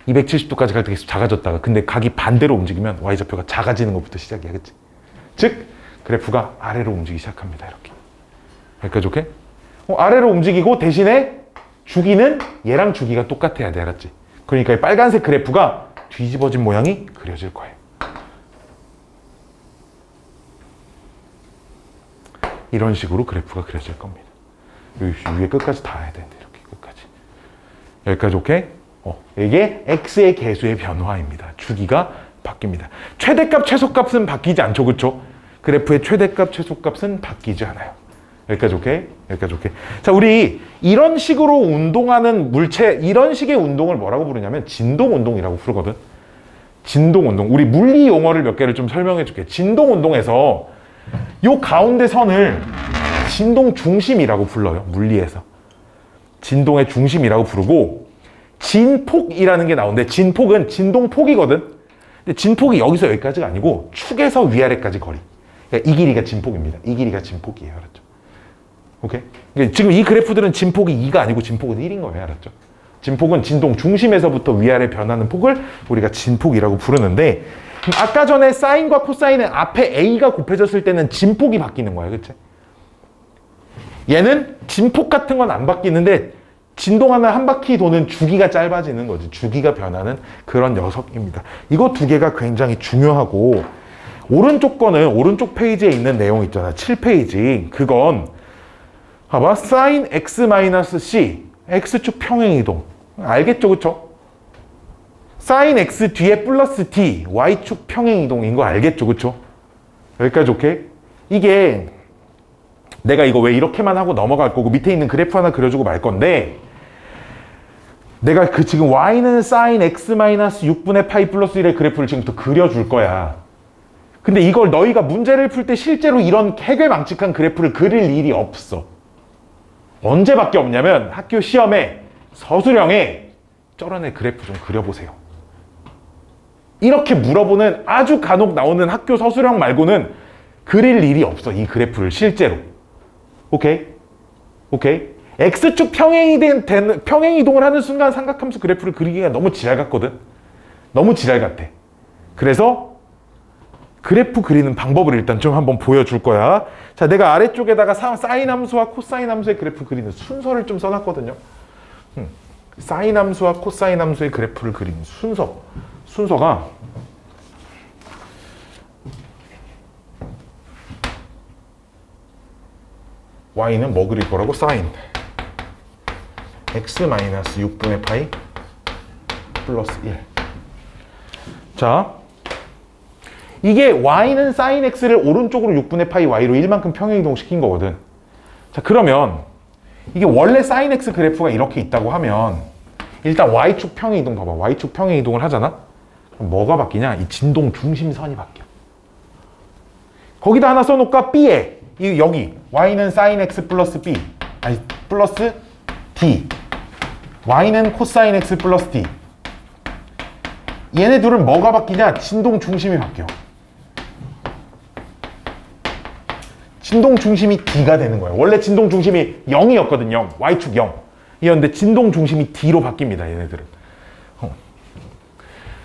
270도까지 갈 때 계속 작아졌다가, 근데 각이 반대로 움직이면 y좌표가 작아지는 것부터 시작이야, 그치? 즉 그래프가 아래로 움직이기 시작합니다, 이렇게. 여기까지 오케이? 아래로 움직이고 대신에 주기는 얘랑 주기가 똑같아야 돼, 알았지? 그러니까 이 빨간색 그래프가 뒤집어진 모양이 그려질 거예요. 이런 식으로 그래프가 그려질 겁니다. 여기 위에 끝까지 다 해야 되는데, 이렇게 끝까지. 여기까지 오케이? 이게 x의 개수의 변화입니다. 주기가 바뀝니다. 최대값, 최소값은 바뀌지 않죠, 그렇죠? 그래프의 최대값, 최소값은 바뀌지 않아요. 여기까지 오케이? 여기까지 오케이? 자, 우리 이런 식으로 운동하는 물체, 이런 식의 운동을 뭐라고 부르냐면 진동운동이라고 부르거든. 진동운동. 우리 물리 용어를 몇 개를 좀 설명해 줄게. 진동운동에서 요 가운데 선을 진동중심이라고 불러요, 물리에서. 진동의 중심이라고 부르고, 진폭이라는 게 나오는데, 진폭은 진동폭이거든. 근데 진폭이 여기서 여기까지가 아니고 축에서 위아래까지 거리. 그러니까 이 길이가 진폭입니다. 이 길이가 진폭이에요, 알았죠? 오케이? 그러니까 지금 이 그래프들은 진폭이 2가 아니고 진폭은 1인 거예요, 알았죠? 진폭은 진동 중심에서부터 위아래 변하는 폭을 우리가 진폭이라고 부르는데, 아까 전에 사인과 코사인은 앞에 a가 곱해졌을 때는 진폭이 바뀌는 거야, 그치? 얘는 진폭 같은 건 안 바뀌는데 진동하는 한 바퀴 도는 주기가 짧아지는 거지. 주기가 변하는 그런 녀석입니다. 이거 두 개가 굉장히 중요하고, 오른쪽 거는 오른쪽 페이지에 있는 내용 있잖아. 7페이지. 그건 봐봐. sin x-c x축 평행이동. 알겠죠, 그쵸? sin x 뒤에 플러스 t y축 평행이동인 거 알겠죠, 그쵸? 여기까지 오케이? 이게 내가 이거 왜 이렇게만 하고 넘어갈 거고 밑에 있는 그래프 하나 그려주고 말 건데, 내가 지금 y는 sin x-6분의 파이 플러스 1의 그래프를 지금부터 그려줄 거야. 근데 이걸 너희가 문제를 풀 때 실제로 이런 해괴망측한 그래프를 그릴 일이 없어. 언제밖에 없냐면 학교 시험에 서술형에 저런 애 그래프 좀 그려보세요. 이렇게 물어보는 아주 간혹 나오는 학교 서술형 말고는 그릴 일이 없어, 이 그래프를 실제로. 오케이? 오케이? X축 평행이동을 하는 순간 삼각함수 그래프를 그리기가 너무 지랄 같거든? 너무 지랄 같아. 그래서 그래프 그리는 방법을 일단 좀 한번 보여줄 거야. 자, 내가 아래쪽에다가 사인 함수와 코사인 함수의 그래프 그리는 순서를 좀 써놨거든요. 사인 함수와 코사인 함수의 그래프를 그리는 순서가 y는 뭐 그릴 거라고? 사인 x-6분의 파이 플러스 1. 자, 이게 y는 sin x를 오른쪽으로 6분의 파이 y로 1만큼 평행이동 시킨 거거든. 자, 그러면 이게 원래 sin x 그래프가 이렇게 있다고 하면 일단 y축 평행이동 봐봐. y축 평행이동을 하잖아? 그럼 뭐가 바뀌냐? 이 진동 중심선이 바뀌어. 거기다 하나 써놓을까? b에 여기 y는 sin x 플러스 b 아니 플러스 d y는 코사인 x 플러스 d. 얘네 둘은 뭐가 바뀌냐? 진동 중심이 바뀌어. 진동 중심이 d가 되는 거예요. 원래 진동 중심이 0이었거든. 0. y축 0 이었는데 진동 중심이 d로 바뀝니다, 얘네들은.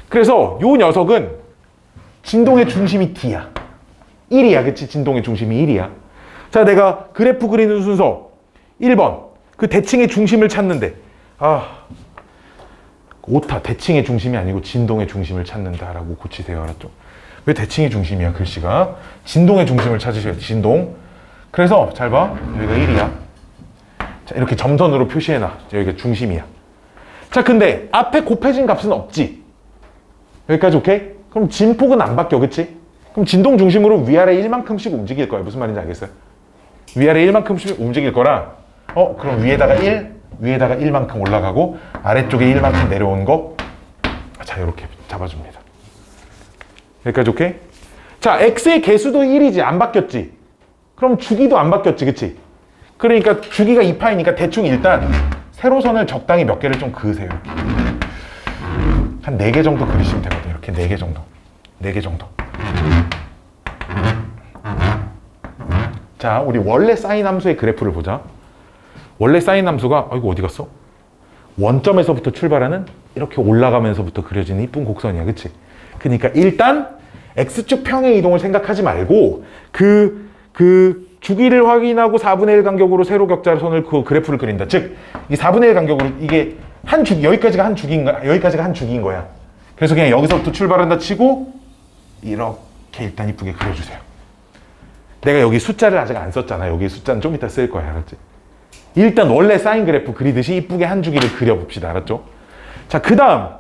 그래서 요 녀석은 진동의 중심이 d야. 1이야, 그치? 진동의 중심이 1이야. 자, 내가 그래프 그리는 순서 1번 그 대칭의 중심을 찾는데, 오타. 대칭의 중심이 아니고 진동의 중심을 찾는다라고 고치세요, 알았죠? 왜 대칭의 중심이야, 글씨가? 진동의 중심을 찾으셔야 돼, 진동. 그래서 잘 봐, 여기가 1이야. 자, 이렇게 점선으로 표시해놔. 여기가 중심이야. 자, 근데 앞에 곱해진 값은 없지. 여기까지 오케이? 그럼 진폭은 안 바뀌어, 그치? 그럼 진동 중심으로 위아래 1만큼씩 움직일 거야. 무슨 말인지 알겠어요? 위아래 1만큼씩 움직일 거라 그럼 위에다가 1만큼 올라가고 아래쪽에 1만큼 내려온 거, 자, 이렇게 잡아줍니다. 여기까지 오케이? 자, x의 개수도 1이지, 안 바뀌었지. 그럼 주기도 안 바뀌었지, 그치? 그러니까 주기가 2파이니까 대충 일단 세로선을 적당히 몇 개를 좀 그으세요. 한 4개 정도 그리시면 되거든요. 이렇게 4개 정도. 4개 정도. 자, 우리 원래 사인 함수의 그래프를 보자. 원래 사인 함수가, 이거 어디 갔어? 원점에서부터 출발하는 이렇게 올라가면서부터 그려지는 이쁜 곡선이야, 그치? 그러니까 일단 x축 평행 이동을 생각하지 말고 그 주기를 확인하고 4분의 1 간격으로 세로 격자선을 그 그래프를 그린다. 즉, 이 4분의 1 간격으로 이게 한 주기, 여기까지가 한 주기인 거야. 그래서 그냥 여기서부터 출발한다 치고 이렇게 일단 이쁘게 그려주세요. 내가 여기 숫자를 아직 안 썼잖아. 여기 숫자는 좀 이따 쓸 거야, 알았지? 일단 원래 사인 그래프 그리듯이 이쁘게 한 주기를 그려봅시다, 알았죠? 자, 그 다음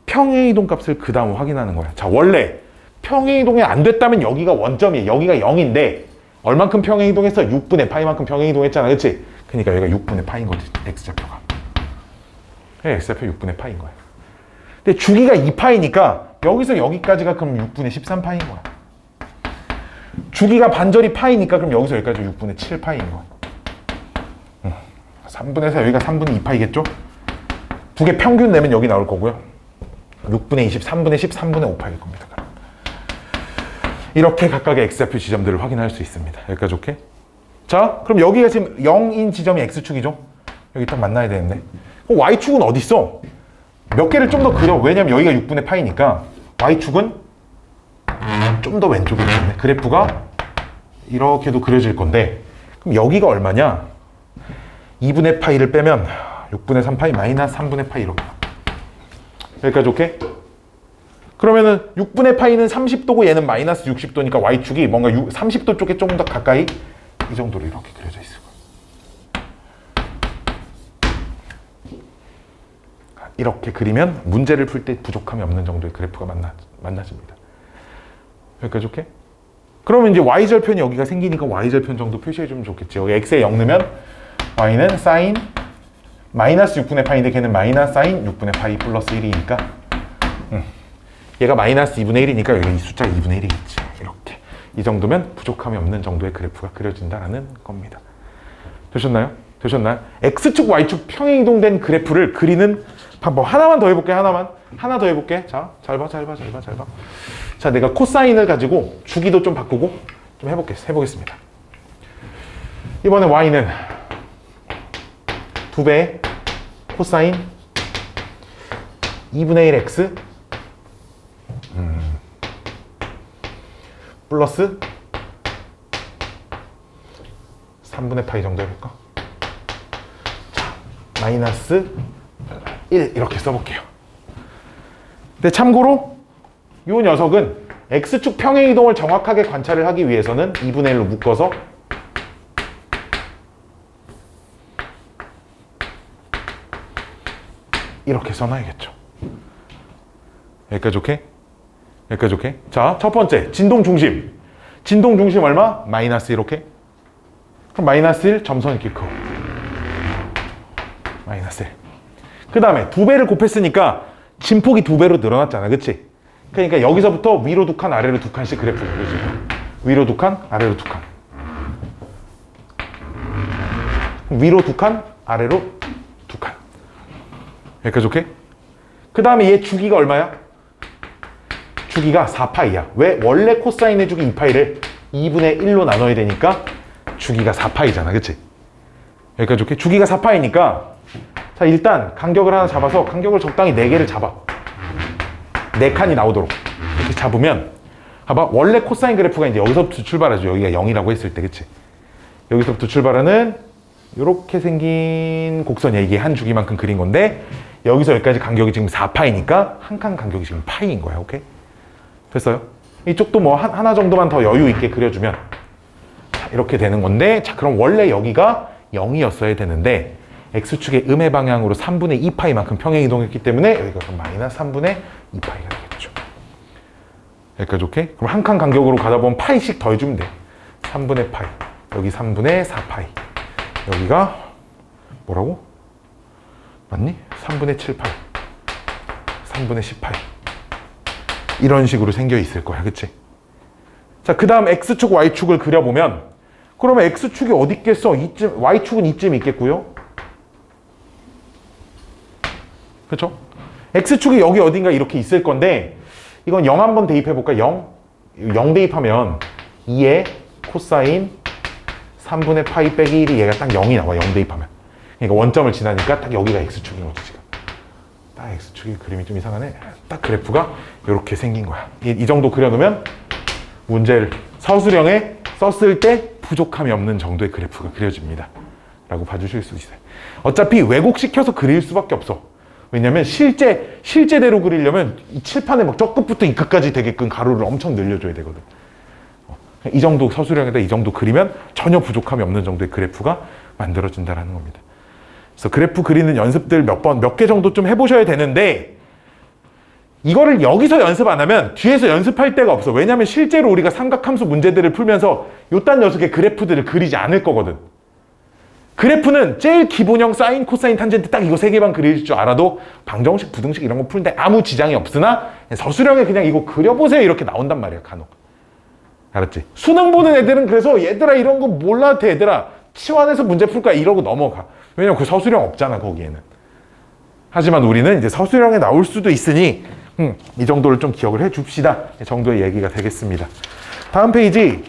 평행이동 값을 그 다음 확인하는 거야. 자, 원래 평행이동이 안 됐다면 여기가 원점이에요. 여기가 0인데 얼만큼 평행이동했어? 6분의 파이만큼 평행이동했잖아, 그치? 그러니까 여기가 6분의 파인 거지, x좌표가. x좌표 6분의 파인 거야. 근데 주기가 2파이니까 여기서 여기까지가 그럼 6분의 13파인 거야. 주기가 반절이 파이니까 그럼 여기서 여기까지 6분의 7파인 거야. 3분의 4, 여기가 3분의 2파이겠죠? 두 개 평균 내면 여기 나올 거고요. 6분의 20, 3분의 10, 3분의 5파일 겁니다. 이렇게 각각의 x좌표 지점들을 확인할 수 있습니다. 여기까지 오케이? 자, 그럼 여기가 지금 0인 지점이 x축이죠? 여기 딱 만나야 되는데. 그럼 y축은 어디 있어? 몇 개를 좀 더 그려. 왜냐면 여기가 6분의 파이니까 y축은 좀 더 왼쪽에 있겠네. 그래프가 이렇게도 그려질 건데, 그럼 여기가 얼마냐? 2분의 파이를 빼면 6분의 3파이 마이너스 3분의 파이 이렇게. 여기까지 오케이? 그러면은 6분의 파이는 30도고 얘는 마이너스 60도니까 y축이 뭔가 30도 쪽에 조금 더 가까이 이 정도로 이렇게 그려져 있을 거예요. 이렇게 그리면 문제를 풀 때 부족함이 없는 정도의 그래프가 만나집니다. 여기까지 오케이? 그러면 이제 y절편이 여기가 생기니까 y절편 정도 표시해주면 좋겠지. 여기 x에 0 넣으면 y는 사인 마이너스 6분의 파이인데 걔는 마이너스 사인 6분의 파이 플러스 1이니까 얘가 마이너스 2분의 1이니까 여기 이 숫자가 2분의 1이겠지. 이렇게. 이 정도면 부족함이 없는 정도의 그래프가 그려진다는 겁니다. 되셨나요? x축, y축 평행이동된 그래프를 그리는 방법 하나만 더 해볼게. 하나 더 해볼게. 자, 잘 봐. 자, 내가 코사인을 가지고 주기도 좀 바꾸고 좀 해보겠습니다. 이번에 y는 2배 코사인 2분의 1 x 플러스 3분의 파이 정도 해볼까? 자, 마이너스 1 이렇게 써볼게요. 근데 참고로 이 녀석은 x축 평행이동을 정확하게 관찰을 하기 위해서는 2분의 1로 묶어서 이렇게 써놔야겠죠. 여기까지 오케이? 자, 첫 번째 진동 중심 얼마? 마이너스 1 오케이? 그럼 마이너스 1 점선 이렇게 커. 마이너스 1. 그 다음에 2배를 곱했으니까 진폭이 2배로 늘어났잖아, 그치? 그러니까 여기서부터 위로 2칸 아래로 2칸씩 그래프를 그려줘요. 위로 2칸 아래로 2칸. 위로 2칸 아래로 2칸. 여기까지 오케이? 그 다음에 얘 주기가 얼마야? 주기가 4파이야. 왜? 원래 코사인의 주기 2파이를 2분의 1로 나눠야 되니까 주기가 4파이잖아, 그치? 여기까지 오케이? 주기가 4파이니까 자, 일단 간격을 하나 잡아서 간격을 적당히 4개를 잡아. 4칸이 나오도록 이렇게 잡으면 봐봐, 원래 코사인 그래프가 이제 여기서부터 출발하죠. 여기가 0이라고 했을 때, 그치? 여기서부터 출발하는 이렇게 생긴 곡선이야. 이게 한 주기만큼 그린 건데 여기서 여기까지 간격이 지금 4파이니까 한 칸 간격이 지금 파이인 거야. 오케이? 됐어요? 이쪽도 뭐 하나 정도만 더 여유 있게 그려주면 자, 이렇게 되는 건데, 자, 그럼 원래 여기가 0이었어야 되는데 x축의 음의 방향으로 3분의 2파이만큼 평행이동했기 때문에 여기가 그럼 마이너스 3분의 2파이가 되겠죠. 여기까지 오케이? 그럼 한 칸 간격으로 가다 보면 파이씩 더해주면 돼. 3분의 파이, 여기 3분의 4파이, 여기가 뭐라고? 맞니? 3분의 7, 8 3분의 18 이런 식으로 생겨 있을 거야. 그치? 자, 그 다음 X축, Y축을 그려보면 그러면 X축이 어디 있겠어? 이쯤, Y축은 이쯤 있겠고요. 그쵸? X축이 여기 어딘가 이렇게 있을 건데 이건 0 한번 대입해볼까? 0 대입하면 2의 코사인 3분의 파이 빼기 1이 얘가 딱 0이 나와. 0 대입하면. 그러니까 원점을 지나니까 딱 여기가 X축인 거지 지금. 딱 X축이 그림이 좀 이상하네. 딱 그래프가 이렇게 생긴 거야. 이 정도 그려놓으면 문제를 서술형에 썼을 때 부족함이 없는 정도의 그래프가 그려집니다. 라고 봐주실 수 있어요. 어차피 왜곡시켜서 그릴 수밖에 없어. 왜냐면 실제대로 그리려면 이 칠판에 막 저 끝부터 이 끝까지 되게끔 가로를 엄청 늘려줘야 되거든. 이 정도 서술형에다 이 정도 그리면 전혀 부족함이 없는 정도의 그래프가 만들어진다는 겁니다. 그래서 그래프 그리는 연습들 몇 개 정도 좀 해보셔야 되는데 이거를 여기서 연습 안 하면 뒤에서 연습할 데가 없어. 왜냐면 실제로 우리가 삼각함수 문제들을 풀면서 요딴 녀석의 그래프들을 그리지 않을 거거든. 그래프는 제일 기본형 사인, 코사인, 탄젠트 딱 이거 세 개만 그릴 줄 알아도 방정식, 부등식 이런 거 푸는데 아무 지장이 없으나 서술형에 그냥 이거 그려보세요 이렇게 나온단 말이야 간혹. 알았지? 수능 보는 애들은 그래서 얘들아 이런 거 몰라도 돼 얘들아 치환해서 문제 풀까 이러고 넘어가. 왜냐면 그 서술형 없잖아 거기에는. 하지만 우리는 이제 서술형에 나올 수도 있으니 이 정도를 좀 기억을 해 줍시다 정도의 얘기가 되겠습니다. 다음 페이지.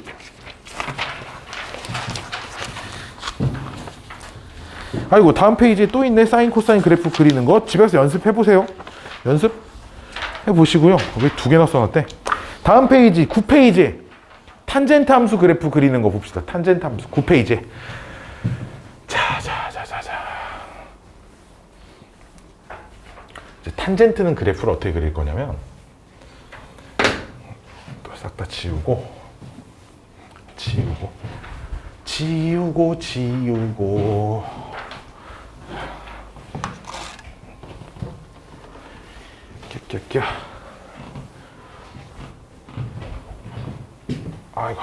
아이고 다음 페이지에 또 있네. 사인 코사인 그래프 그리는 거 집에서 연습해 보세요. 연습해 보시고요. 왜 두 개나 써놨대? 다음 페이지 9페이지 탄젠트 함수 그래프 그리는 거 봅시다. 탄젠트 함수 9페이지. 자. 이제 탄젠트는 그래프를 어떻게 그릴 거냐면 또 싹 다 지우고 껴. 아이고.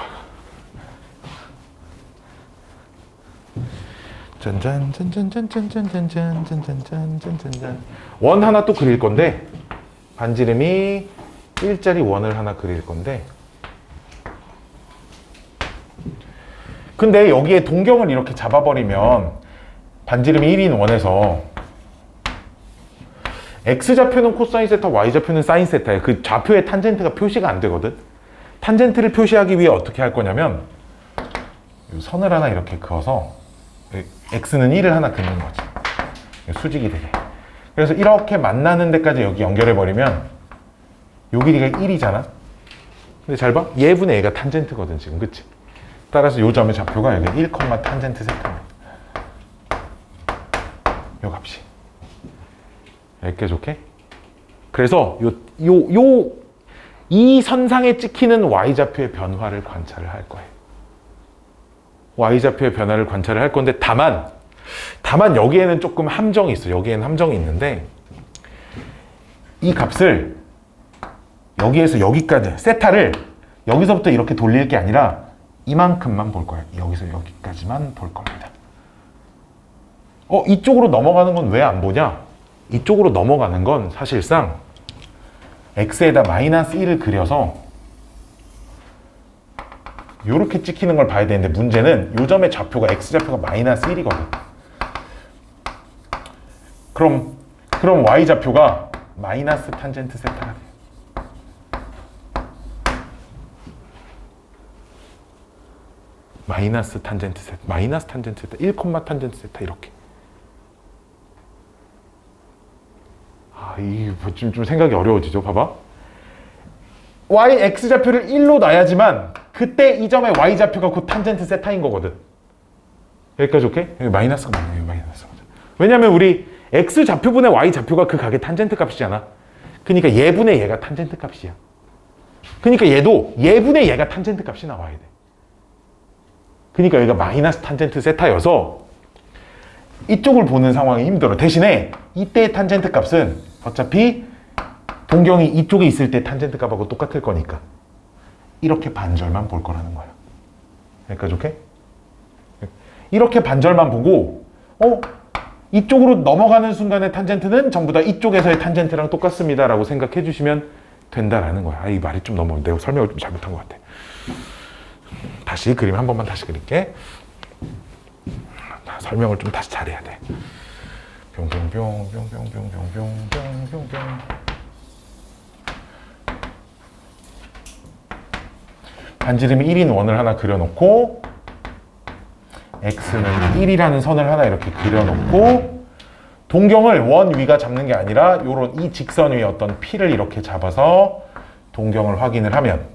짠짠짠짠짠짠짠짠짠짠짠짠. 원 하나 또 그릴 건데 반지름이 1짜리 원을 하나 그릴 건데 근데 여기에 동경을 이렇게 잡아버리면 반지름이 1인 원에서 X좌표는 코사인 세타, Y좌표는 사인 세타예요. 그 좌표의 탄젠트가 표시가 안 되거든. 탄젠트를 표시하기 위해 어떻게 할 거냐면 선을 하나 이렇게 그어서 X는 1을 하나 긋는 거지. 수직이 되게. 그래서 이렇게 만나는 데까지 여기 연결해버리면 요 길이가 1이잖아. 근데 잘 봐. 얘분의 얘가 탄젠트거든 지금. 그치? 따라서 요 점의 좌표가 여기 1, 탄젠트 세타입니다. 요 값이. 여기까지 오케이? 그래서 이 선상에 찍히는 Y좌표의 변화를 관찰을 할 거예요. Y좌표의 변화를 관찰을 할 건데 다만 여기에는 조금 함정이 있어. 여기에는 함정이 있는데 이 값을 여기에서 여기까지 세타를 여기서부터 이렇게 돌릴 게 아니라 이만큼만 볼 거예요. 여기서 여기까지만 볼 겁니다. 이쪽으로 넘어가는 건 왜 안 보냐? 이쪽으로 넘어가는 건 사실상 x에다 마이너스 1을 그려서 이렇게 찍히는 걸 봐야 되는데 문제는 요 점의 좌표가 x좌표가 마이너스 1이거든. 그럼 y좌표가 마이너스 탄젠트 세타가 돼요. 마이너스 탄젠트 세타, 1, 탄젠트 세타 이렇게. 이게 좀 생각이 어려워지죠. 봐봐. x좌표를 1로 놔야지만 그때 이 점의 y좌표가 곧 탄젠트 세타인 거거든. 여기까지 오케이? 여기 마이너스가 맞네. 마이너스. 왜냐면 우리 x좌표분의 y좌표가 그 각의 탄젠트 값이잖아. 그러니까 얘분의 얘가 탄젠트 값이야. 그러니까 얘도 얘분의 얘가 탄젠트 값이 나와야 돼. 그러니까 여기가 마이너스 탄젠트 세타여서 이쪽을 보는 상황이 힘들어. 대신에 이때의 탄젠트 값은 어차피 동경이 이쪽에 있을 때 탄젠트 값하고 똑같을 거니까 이렇게 반절만 볼 거라는 거야. 여기까지 오케이? 이렇게 반절만 보고 이쪽으로 넘어가는 순간의 탄젠트는 전부 다 이쪽에서의 탄젠트랑 똑같습니다 라고 생각해 주시면 된다라는 거야. 이 말이 좀 너무 내가 설명을 좀 잘못한 것 같아. 다시 그림 한 번만 다시 그릴게. 설명을 좀 다시 잘해야 돼. 뿅뿅뿅뿅뿅뿅뿅뿅뿅뿅. 반지름이 1인 원을 하나 그려놓고 x는 1이라는 선을 하나 이렇게 그려놓고 동경을 원 위가 잡는 게 아니라 요런 이 직선 위에 어떤 P를 이렇게 잡아서 동경을 확인을 하면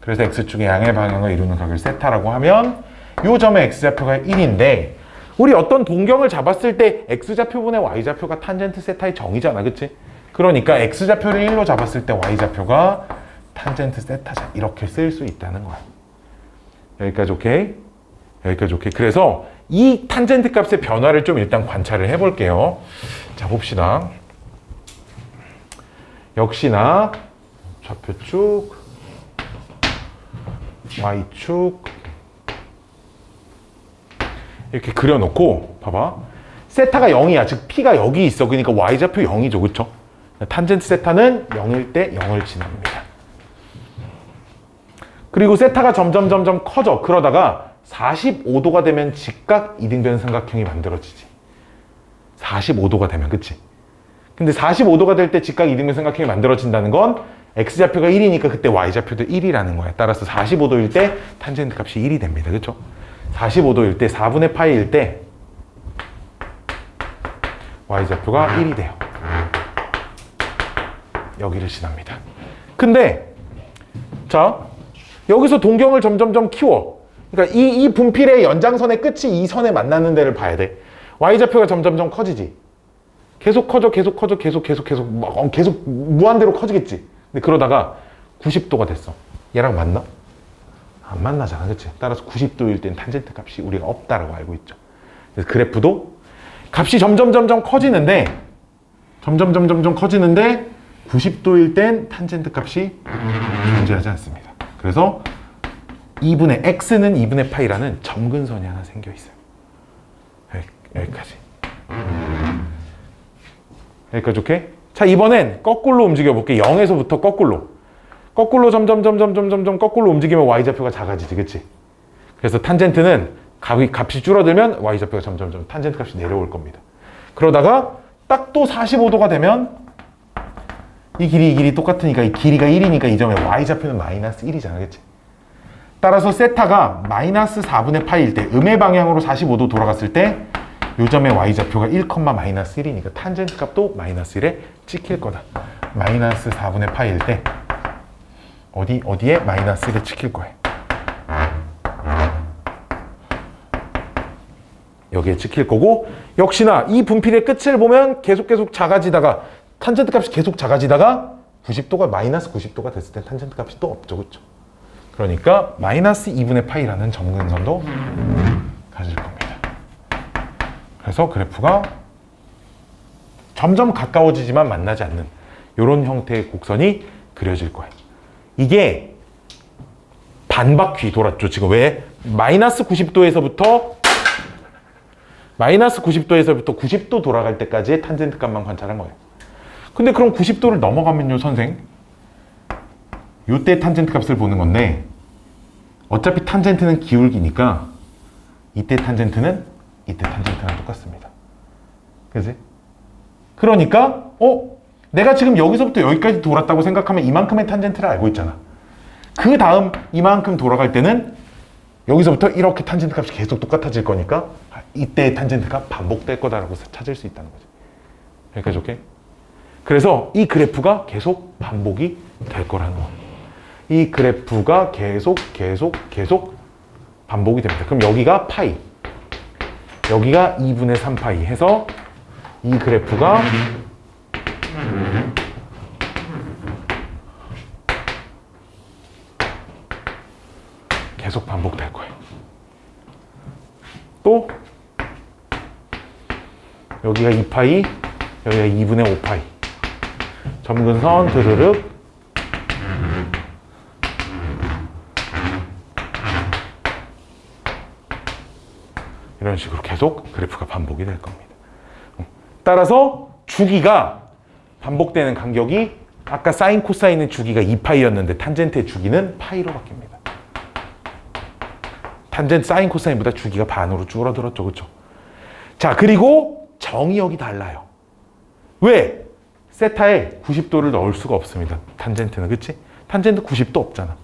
그래서 x축의 양의 방향을 이루는 각을 세타라고 하면 요 점의 x좌표가 1인데 우리 어떤 동경을 잡았을 때 x좌표분의 y좌표가 탄젠트 세타의 정의잖아. 그치? 그러니까 x좌표를 1로 잡았을 때 y좌표가 탄젠트 세타자 이렇게 쓸 수 있다는 거야. 여기까지 오케이? 여기까지 오케이. 그래서 이 탄젠트 값의 변화를 좀 일단 관찰을 해볼게요. 자, 봅시다. 역시나 좌표축, y축 이렇게 그려놓고 봐봐. 세타가 0이야. 즉 P가 여기 있어. 그러니까 y좌표 0이죠. 그쵸? 탄젠트 세타는 0일 때 0을 지납니다. 그리고 세타가 점점 커져. 그러다가 45도가 되면 직각 이등변 삼각형이 만들어지지. 45도가 되면, 그치? 근데 45도가 될 때 직각 이등변 삼각형이 만들어진다는 건 x좌표가 1이니까 그때 y좌표도 1이라는 거야. 따라서 45도일 때 탄젠트 값이 1이 됩니다. 그쵸? 45도일 때 4분의 파이일 때 y좌표가 1이 돼요. 여기를 지납니다. 근데 자 여기서 동경을 점점점 키워. 그러니까 이 분필의 연장선의 끝이 이 선에 만나는 데를 봐야 돼. y좌표가 점점점 커지지. 계속 커져, 계속 무한대로 커지겠지. 근데 그러다가 90도가 됐어. 얘랑 만나? 안 만나잖아, 그치? 따라서 90도일 땐 탄젠트 값이 우리가 없다라고 알고 있죠. 그래서 그래프도 값이 점점 커지는데 90도일 땐 탄젠트 값이 존재하지 않습니다. 그래서 2분의 x는 2분의 파이라는 점근선이 하나 생겨 있어요. 여기까지. 여기까지 오케이? 자, 이번엔 거꾸로 움직여 볼게. 0에서부터 거꾸로 점점 거꾸로 움직이면 y좌표가 작아지지, 그치? 그래서 탄젠트는 값이 줄어들면 y좌표가 점점 탄젠트 값이 내려올 겁니다. 그러다가 딱 또 45도가 되면 이 길이 똑같으니까 이 길이가 1이니까 이 점의 y좌표는 마이너스 1이잖아, 그치? 따라서 세타가 마이너스 4분의 파이일 때 음의 방향으로 45도 돌아갔을 때 요 점의 y좌표가 1, 마이너스 1이니까 탄젠트 값도 마이너스 1에 찍힐 거다. 마이너스 4분의 파이일 때 어디에 마이너스 1에 찍힐 거예요. 여기에 찍힐 거고 역시나 이 분필의 끝을 보면 계속 작아지다가 탄젠트 값이 계속 작아지다가 90도가 마이너스 90도가 됐을 때 탄젠트 값이 또 없죠. 그렇죠? 그러니까 마이너스 2분의 파이라는 점근선도 가질 겁니다. 그래서 그래프가 점점 가까워지지만 만나지 않는 이런 형태의 곡선이 그려질 거예요. 이게 반바퀴 돌았죠. 지금 왜? 마이너스 90도에서부터 90도 돌아갈 때까지의 탄젠트 값만 관찰한 거예요. 근데 그럼 90도를 넘어가면요, 선생? 요때 탄젠트 값을 보는 건데 어차피 탄젠트는 기울기니까 이때 탄젠트는 이때 탄젠트랑 똑같습니다. 그지? 그러니까 내가 지금 여기서부터 여기까지 돌았다고 생각하면 이만큼의 탄젠트를 알고 있잖아. 그 다음 이만큼 돌아갈 때는 여기서부터 이렇게 탄젠트 값이 계속 똑같아질 거니까 이때의 탄젠트가 반복될 거다라고 찾을 수 있다는 거지. 여기까지 오케이? 그래서 이 그래프가 계속 반복이 될 거라는 거예요. 이 그래프가 계속 반복이 됩니다. 그럼 여기가 파이, 여기가 2분의 3파이 해서 이 그래프가 계속 반복될 거예요. 또 여기가 2파이, 여기가 2분의 5파이. 점근선 드르륵 이런 식으로 계속 그래프가 반복이 될 겁니다. 따라서 주기가 반복되는 간격이 아까 사인 코사인의 주기가 2파이였는데 탄젠트의 주기는 파이로 바뀝니다. 탄젠트 사인 코사인보다 주기가 반으로 줄어들었죠. 그렇죠? 자, 그리고 정의역이 달라요. 왜? 세타에 90도를 넣을 수가 없습니다. 탄젠트는. 그치? 탄젠트 90도 없잖아.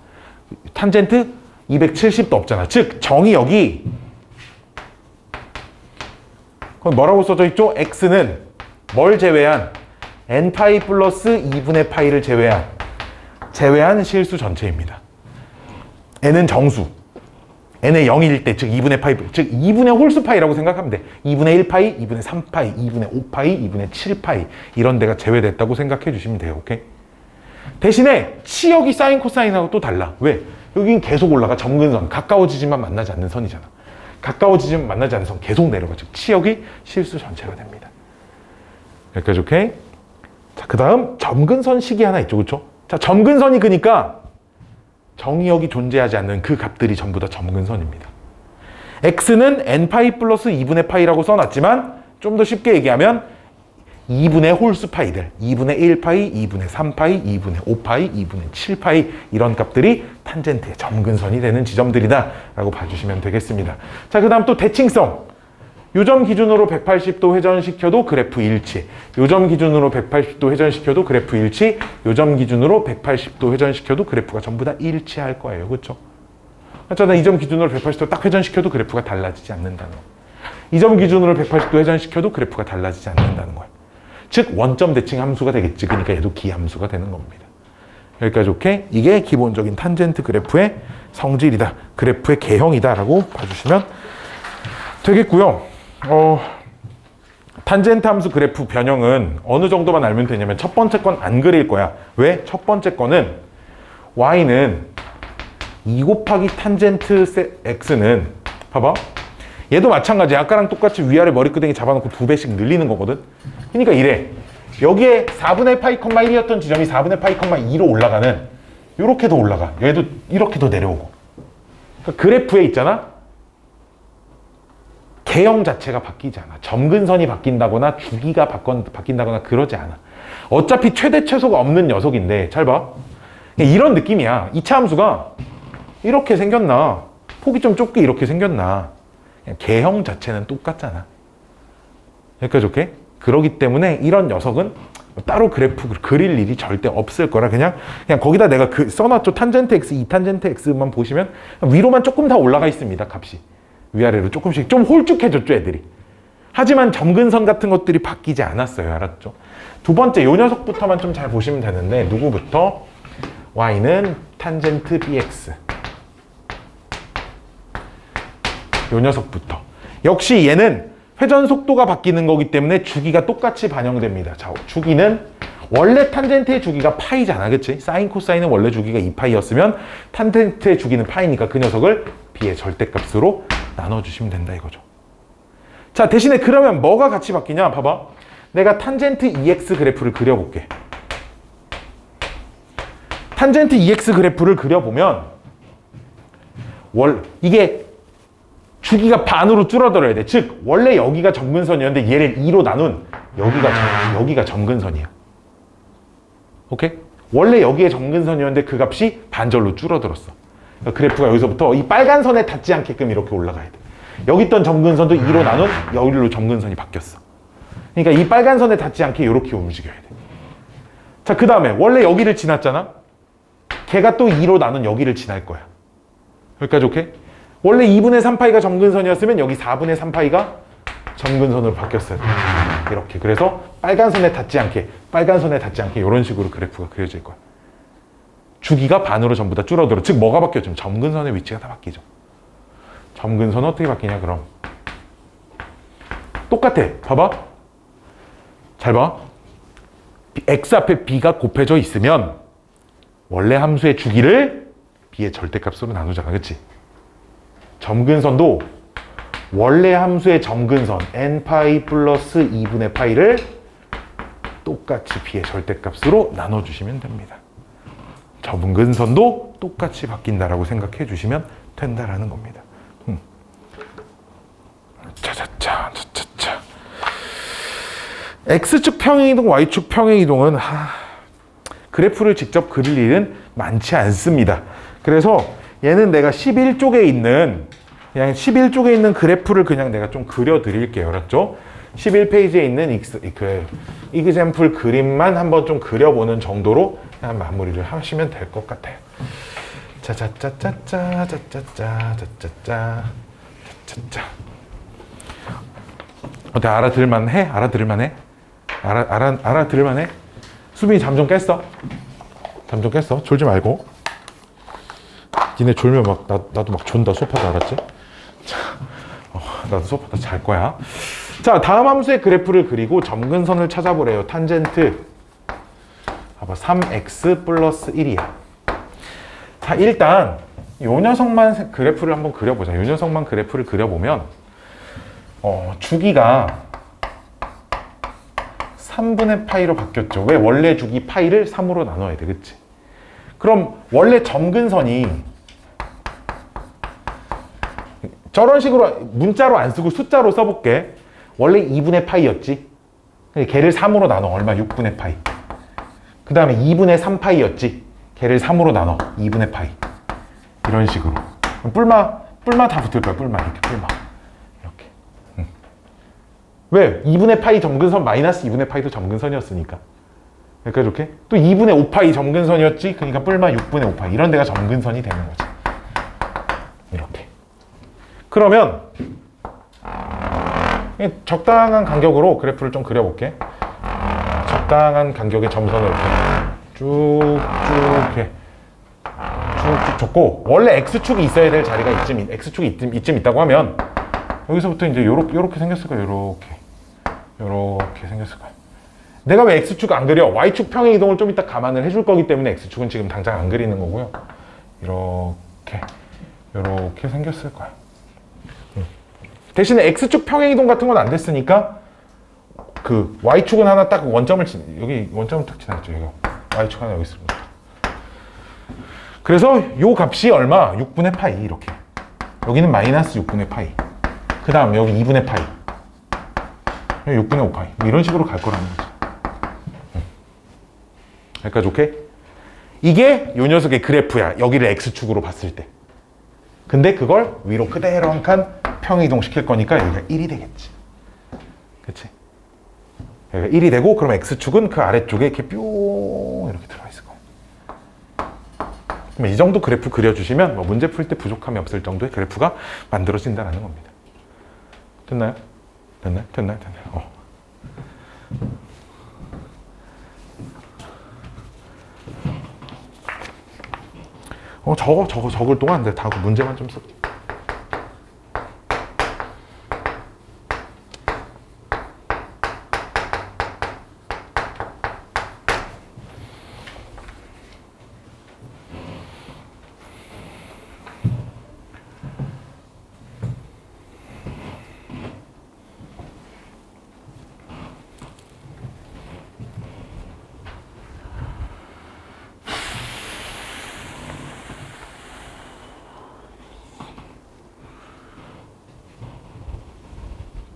탄젠트 270도 없잖아. 즉 정의역이 그럼 뭐라고 써져 있죠? x는 뭘 제외한? n파이 플러스 2분의 파이를 제외한 실수 전체입니다. n은 정수. n의 0일 때, 즉 2분의 파이, 즉 2분의 홀수 파이라고 생각하면 돼. 2분의 1파이, 2분의 3파이, 2분의 5파이, 2분의 7파이 이런 데가 제외됐다고 생각해 주시면 돼요. 오케이? 대신에 치역이 사인 코사인하고 또 달라. 왜? 여긴 계속 올라가. 점근선. 가까워지지만 만나지 않는 선이잖아. 가까워지지만 만나지 않는 선 계속 내려가. 즉 치역이 실수 전체가 됩니다. 여기까지 오케이? 자, 그 다음 점근선 식이 하나 있죠. 그렇죠? 자, 점근선이 그니까 정의역이 존재하지 않는 그 값들이 전부 다 점근선입니다. x는 n파이 플러스 2분의 파이라고 써놨지만 좀 더 쉽게 얘기하면 2분의 홀수 파이들, 2분의 1파이, 2분의 3파이, 2분의 5파이, 2분의 7파이 이런 값들이 탄젠트의 점근선이 되는 지점들이다 라고 봐주시면 되겠습니다. 자, 그 다음 또 대칭성. 요점 기준으로 180도 회전시켜도 그래프 일치. 요점 기준으로 180도 회전시켜도 그래프 일치. 요점 기준으로 180도 회전시켜도 그래프가 전부 다 일치할 거예요. 그렇죠? 그렇잖아. 이 점 기준으로 180도 딱 회전시켜도 그래프가 달라지지 않는다는 거. 이 점 기준으로 180도 회전시켜도 그래프가 달라지지 않는다는 거예요. 즉 원점 대칭 함수가 되겠지. 그러니까 얘도 기함수가 되는 겁니다. 여기까지 오케이? 이게 기본적인 탄젠트 그래프의 성질이다. 그래프의 개형이다 라고 봐주시면 되겠고요. 탄젠트 함수 그래프 변형은 어느 정도만 알면 되냐면 첫 번째 건 안 그릴 거야. 왜? 첫 번째 거는 y는 2 곱하기 탄젠트 x는 봐봐. 얘도 마찬가지야. 아까랑 똑같이 위아래 머리끄댕이 잡아놓고 2배씩 늘리는 거거든. 그러니까 이래. 여기에 4분의 파이 콤마 1이었던 지점이 4분의 파이 콤마 2로 올라가는 이렇게 더 올라가. 얘도 이렇게 더 내려오고. 그러니까 그래프에 있잖아. 개형 자체가 바뀌지 않아. 점근선이 바뀐다거나 주기가 바뀐다거나 그러지 않아. 어차피 최대 최소가 없는 녀석인데 잘 봐. 이런 느낌이야. 2차 함수가 이렇게 생겼나 폭이 좀 좁게 이렇게 생겼나 개형 자체는 똑같잖아. 여기까지 오케이? 그러기 때문에 이런 녀석은 따로 그래프 그릴 일이 절대 없을 거라 그냥 거기다 내가 써놨죠. 탄젠트 x, 2탄젠트 x만 보시면 위로만 조금 더 올라가 있습니다. 값이. 위아래로 조금씩 좀 홀쭉해졌죠, 애들이. 하지만 점근선 같은 것들이 바뀌지 않았어요. 알았죠? 두 번째, 요 녀석부터만 좀 잘 보시면 되는데 누구부터? y는 탄젠트 bx. 요 녀석부터. 역시 얘는 회전 속도가 바뀌는 거기 때문에 주기가 똑같이 반영됩니다. 자, 주기는 원래 탄젠트의 주기가 파이잖아. 그치? 사인 코사인은 원래 주기가 2파이였으면 탄젠트의 주기는 파이니까 그 녀석을 b의 절대값으로 나눠주시면 된다 이거죠. 자, 대신에 그러면 뭐가 같이 바뀌냐? 봐봐. 내가 탄젠트 EX 그래프를 그려볼게. 탄젠트 EX 그래프를 그려보면 이게 주기가 반으로 줄어들어야 돼. 즉 원래 여기가 점근선이었는데 얘를 2로 나눈 여기가 점근선이야. 오케이? 원래 여기에 점근선이었는데 그 값이 반절로 줄어들었어. 그래프가 여기서부터 이 빨간 선에 닿지 않게끔 이렇게 올라가야 돼. 여기 있던 점근선도 2로 나눈 여기로 점근선이 바뀌었어. 그러니까 이 빨간 선에 닿지 않게 이렇게 움직여야 돼. 자, 그 다음에 원래 여기를 지났잖아. 걔가 또 2로 나눈 여기를 지날 거야. 여기까지 오케이? 원래 2분의 3파이가 점근선이었으면 여기 4분의 3파이가 점근선으로 바뀌었어요. 이렇게. 그래서 빨간 선에 닿지 않게 이런 식으로 그래프가 그려질 거야. 주기가 반으로 전부 다 줄어들어. 즉 뭐가 바뀌었죠? 점근선의 위치가 다 바뀌죠. 점근선은 어떻게 바뀌냐 그럼? 똑같아. 봐봐. 잘 봐. x 앞에 b가 곱해져 있으면 원래 함수의 주기를 b의 절대값으로 나누잖아. 그치? 점근선도 원래 함수의 점근선 n파이 플러스 2분의 파이를 똑같이 b의 절대값으로 나눠주시면 됩니다. 점근선도 똑같이 바뀐다라고 생각해 주시면 된다라는 겁니다. X축 평행이동, Y축 평행이동은 그래프를 직접 그릴 일은 많지 않습니다. 그래서 얘는 내가 11쪽에 있는 그냥 11쪽에 있는 그래프를 그냥 내가 좀 그려 드릴게요. 알았죠? 11페이지에 있는 이그젬플 그림만 한번 좀 그려보는 정도로 그냥 마무리를 하시면 될 것 같아요. 짜자짜짜짜짜짜짜짜짜짜짜. 어때? 알아들을만해? 알아들을만해? 알아들을만해? 수빈이 잠 좀 깼어? 잠 좀 깼어? 졸지 말고. 니네 졸면 막 나도 막 존다. 소파도 알았지? 자, 나도 소파도 잘 거야. 자, 다음 함수의 그래프를 그리고 점근선을 찾아보래요. 탄젠트. 봐봐, 3x 플러스 1이야. 자, 일단 요 녀석만 그래프를 한번 그려보자. 요 녀석만 그래프를 그려보면 주기가 3분의 파이로 바뀌었죠. 왜? 원래 주기 파이를 3으로 나눠야 돼. 그치? 그럼 원래 점근선이 저런 식으로 문자로 안 쓰고 숫자로 써볼게. 원래 2분의 파이였지. 걔를 3으로 나눠. 얼마? 6분의 파이. 그 다음에 2분의 3파이였지. 걔를 3으로 나눠. 2분의 파이. 이런 식으로. 뿔마 다 붙을 거야. 뿔마. 이렇게 뿔마. 이렇게. 왜? 2분의 파이 점근선 마이너스 2분의 파이도 점근선이었으니까. 그러니까 이렇게. 또 2분의 5파이 점근선이었지. 그러니까 뿔마 6분의 5파이. 이런 데가 점근선이 되는 거지. 이렇게. 그러면 적당한 간격으로 그래프를 좀 그려볼게. 적당한 간격의 점선을 이렇게 쭉쭉 이렇게 쭉쭉 줬고, 원래 X축이 있어야 될 자리가 X축이 이쯤 있다고 하면 여기서부터 이제 요렇게 생겼을 거예요. 요렇게 생겼을 거예요. 내가 왜 X축 안 그려? Y축 평행 이동을 좀 이따 감안을 해줄 거기 때문에 X축은 지금 당장 안 그리는 거고요. 요렇게 생겼을 거예요. 대신에 X축 평행이동 같은 건 안 됐으니까 그 Y축은 하나 딱 여기 원점을 딱 지나갔죠. 이거 Y축 하나 여기 있습니다. 그래서 요 값이 얼마? 6분의 파이. 이렇게. 여기는 마이너스 6분의 파이. 그 다음 여기 2분의 파이. 여기 6분의 5파이. 뭐 이런 식으로 갈 거라는 거죠. 여기까지 오케이? 이게 요 녀석의 그래프야. 여기를 X축으로 봤을 때. 근데 그걸 위로 그대로 한 칸 평이동 시킬 거니까 여기가 1이 되겠지. 그치? 여기가 1이 되고, 그럼 X축은 그 아래쪽에 이렇게 뿅 이렇게 들어가 있을 거예요. 그럼 이 정도 그래프 그려주시면 뭐 문제 풀 때 부족함이 없을 정도의 그래프가 만들어진다는 겁니다. 됐나요? 됐나요? 적을 동안 다 문제만 좀 써.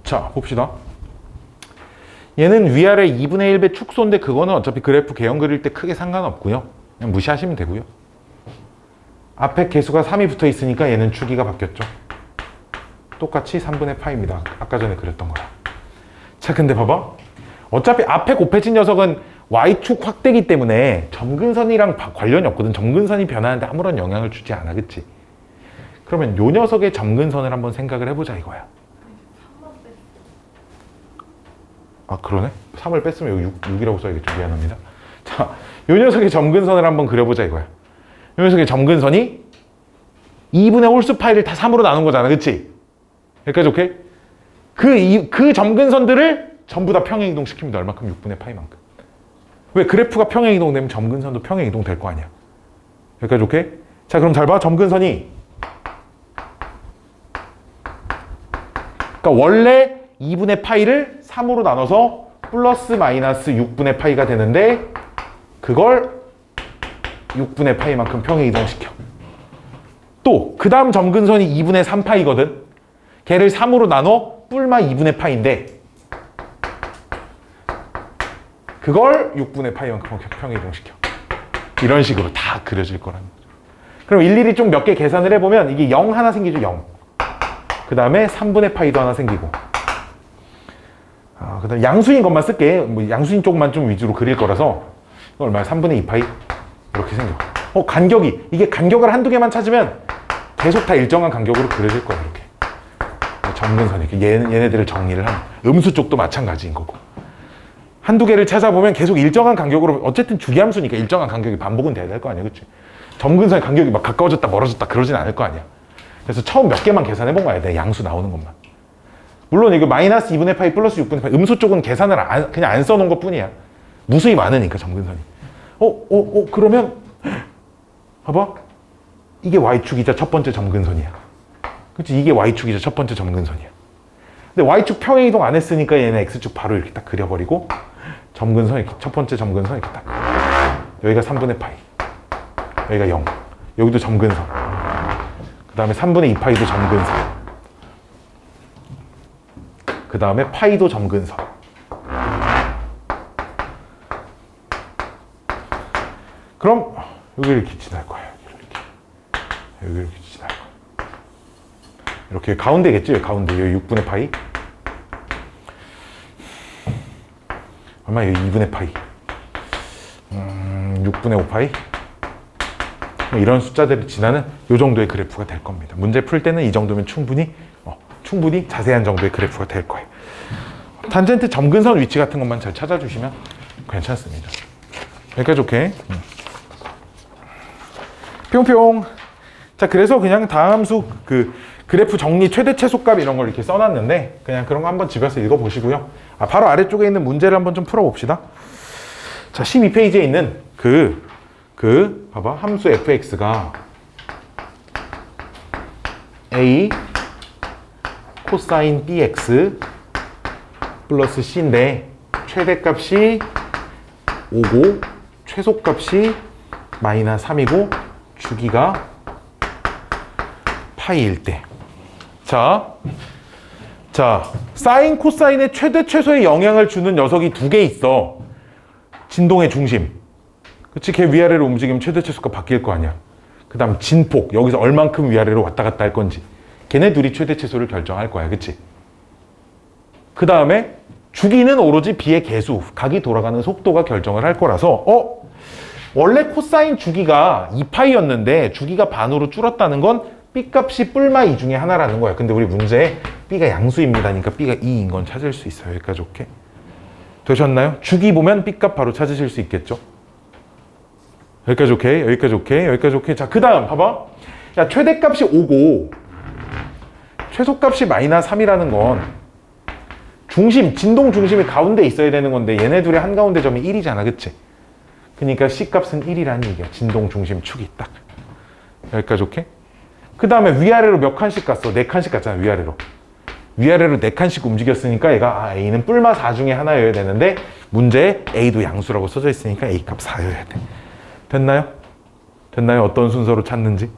자, 봅시다. 얘는 위아래 2분의 1배 축소인데 그거는 어차피 그래프 개형 그릴 때 크게 상관없고요. 그냥 무시하시면 되고요. 앞에 개수가 3이 붙어 있으니까 얘는 주기가 바뀌었죠. 똑같이 3분의 파입니다. 아까 전에 그렸던 거랑. 자, 근데 봐봐. 어차피 앞에 곱해진 녀석은 Y축 확대기 때문에 점근선이랑 관련이 없거든. 점근선이 변하는데 아무런 영향을 주지 않아. 그치? 그러면 요 녀석의 점근선을 한번 생각을 해보자 이거야. 아, 그러네? 3을 뺐으면 여기 6이라고 써야겠죠. 미안합니다. 자, 요 녀석의 점근선을 한번 그려보자 이거야. 요 녀석의 점근선이 2분의 홀수 파이를 다 3으로 나눈 거잖아. 그치? 여기까지 오케이? 그 점근선들을 전부 다 평행이동 시킵니다. 얼마큼? 6분의 파이만큼. 왜? 그래프가 평행이동 되면 점근선도 평행이동 될 거 아니야. 여기까지 오케이? 자, 그럼 잘 봐. 점근선이 그러니까 원래 2분의 파이를 3으로 나눠서 플러스 마이너스 6분의 파이가 되는데 그걸 6분의 파이만큼 평행 이동시켜. 또 그 다음 점근선이 2분의 3파이거든. 걔를 3으로 나눠 뿔마 2분의 파인데 그걸 6분의 파이만큼 평행이동시켜. 이런 식으로 다 그려질 거라는 거죠. 그럼 일일이 좀 몇 개 계산을 해보면 이게 0 하나 생기죠. 0. 그 다음에 3분의 파이도 하나 생기고, 그 다음에 양수인 것만 쓸게. 뭐 양수인 쪽만 좀 위주로 그릴 거라서 이거 얼마야? 3분의 2 파이 이렇게 생겨. 간격이, 이게 간격을 한두 개만 찾으면 계속 다 일정한 간격으로 그려질 거야. 이렇게 점근선이. 얘네들을 정리를 하면 음수 쪽도 마찬가지인 거고, 한두 개를 찾아보면 계속 일정한 간격으로, 어쨌든 주기함수니까 일정한 간격이 반복은 돼야 될 거 아니야, 그치? 점근선의 간격이 막 가까워졌다 멀어졌다 그러진 않을 거 아니야. 그래서 처음 몇 개만 계산해 본 거야, 내 양수 나오는 것만. 물론 이거 마이너스 2분의 파이 플러스 6분의 파이, 음수 쪽은 계산을 그냥 안 써놓은 것 뿐이야. 무수히 많으니까 점근선이. 그러면 봐봐, 이게 y축이자 첫 번째 점근선이야. 그치? 이게 y축이자 첫 번째 점근선이야. 근데 y축 평행이동 안 했으니까 얘는 x축 바로 이렇게 딱 그려버리고, 점근선 이렇게, 첫 번째 점근선 이렇게 딱. 여기가 3분의 파이, 여기가 0, 여기도 점근선, 그 다음에 3분의 2 파이도 점근선, 그 다음에 파이도 점근선. 그럼 여기를 이렇게 지날 거예요. 여기 이렇게 지날 거예요. 이렇게 가운데겠죠? 가운데 여기 6분의 파이, 얼마? 여기 2분의 파이, 6분의 5 파이, 이런 숫자들이 지나는 이 정도의 그래프가 될 겁니다. 문제 풀 때는 이 정도면 충분히 자세한 정도의 그래프가 될 거예요. 탄젠트 점근선 위치 같은 것만 잘 찾아주시면 괜찮습니다. 여기까지 오케이. 뿅뿅. 자, 그래서 그냥 다함수 그래프 정리 최대 최소값 이런 걸 이렇게 써놨는데, 그냥 그런 거 한번 집에서 읽어보시고요. 바로 아래쪽에 있는 문제를 한번 좀 풀어봅시다. 자, 12페이지에 있는 봐봐, 함수 fx가 a 코사인 bx 플러스 c인데, 최대값이 5고 최소값이 마이너스 3이고 주기가 파이일 때. 자, 사인 코사인의 최대 최소에 영향을 주는 녀석이 두 개 있어. 진동의 중심, 그치? 걔 위아래로 움직이면 최대 최소가 바뀔 거 아니야. 그 다음 진폭, 여기서 얼만큼 위아래로 왔다 갔다 할 건지, 걔네 둘이 최대 최소를 결정할 거야, 그치? 그 다음에 주기는 오로지 b의 개수, 각이 돌아가는 속도가 결정을 할 거라서, 원래 코사인 주기가 2파이였는데 주기가 반으로 줄었다는 건 b 값이 뿔마 2 중에 하나라는 거야. 근데 우리 문제에 b가 양수입니다니까 b가 2인 건 찾을 수 있어요. 여기까지 오케이? 되셨나요? 주기 보면 b 값 바로 찾으실 수 있겠죠? 여기까지 오케이? 여기까지 오케이? 여기까지 오케이? 자, 그 다음 봐봐. 야, 최대값이 5고 최소값이 마이너스 3이라는 건 진동 중심이 가운데 있어야 되는 건데, 얘네 둘의 한가운데 점이 1이잖아, 그치? 그러니까 C값은 1이라는 얘기야. 진동 중심 축이 딱. 여기까지 오케이? 그 다음에 위아래로 몇 칸씩 갔어? 4칸씩 갔잖아, 위아래로. 위아래로 4칸씩 움직였으니까 얘가 A는 뿔마 4 중에 하나여야 되는데, 문제에 A도 양수라고 써져 있으니까 A값 4여야 돼. 됐나요? 어떤 순서로 찾는지?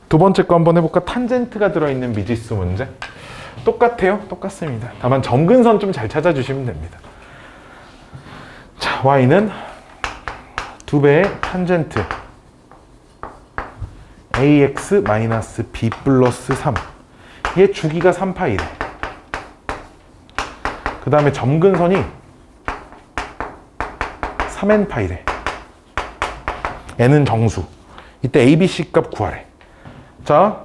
두 번째 거 한번 해볼까? 탄젠트가 들어있는 미지수 문제. 똑같아요. 똑같습니다. 다만 점근선 좀 잘 찾아주시면 됩니다. 자, y는 2배의 탄젠트 ax-b 플러스 3. 얘 주기가 3파이래. 그 다음에 점근선이 3n파이래. n은 정수. 이때 a, b, c 값 구하래. 자,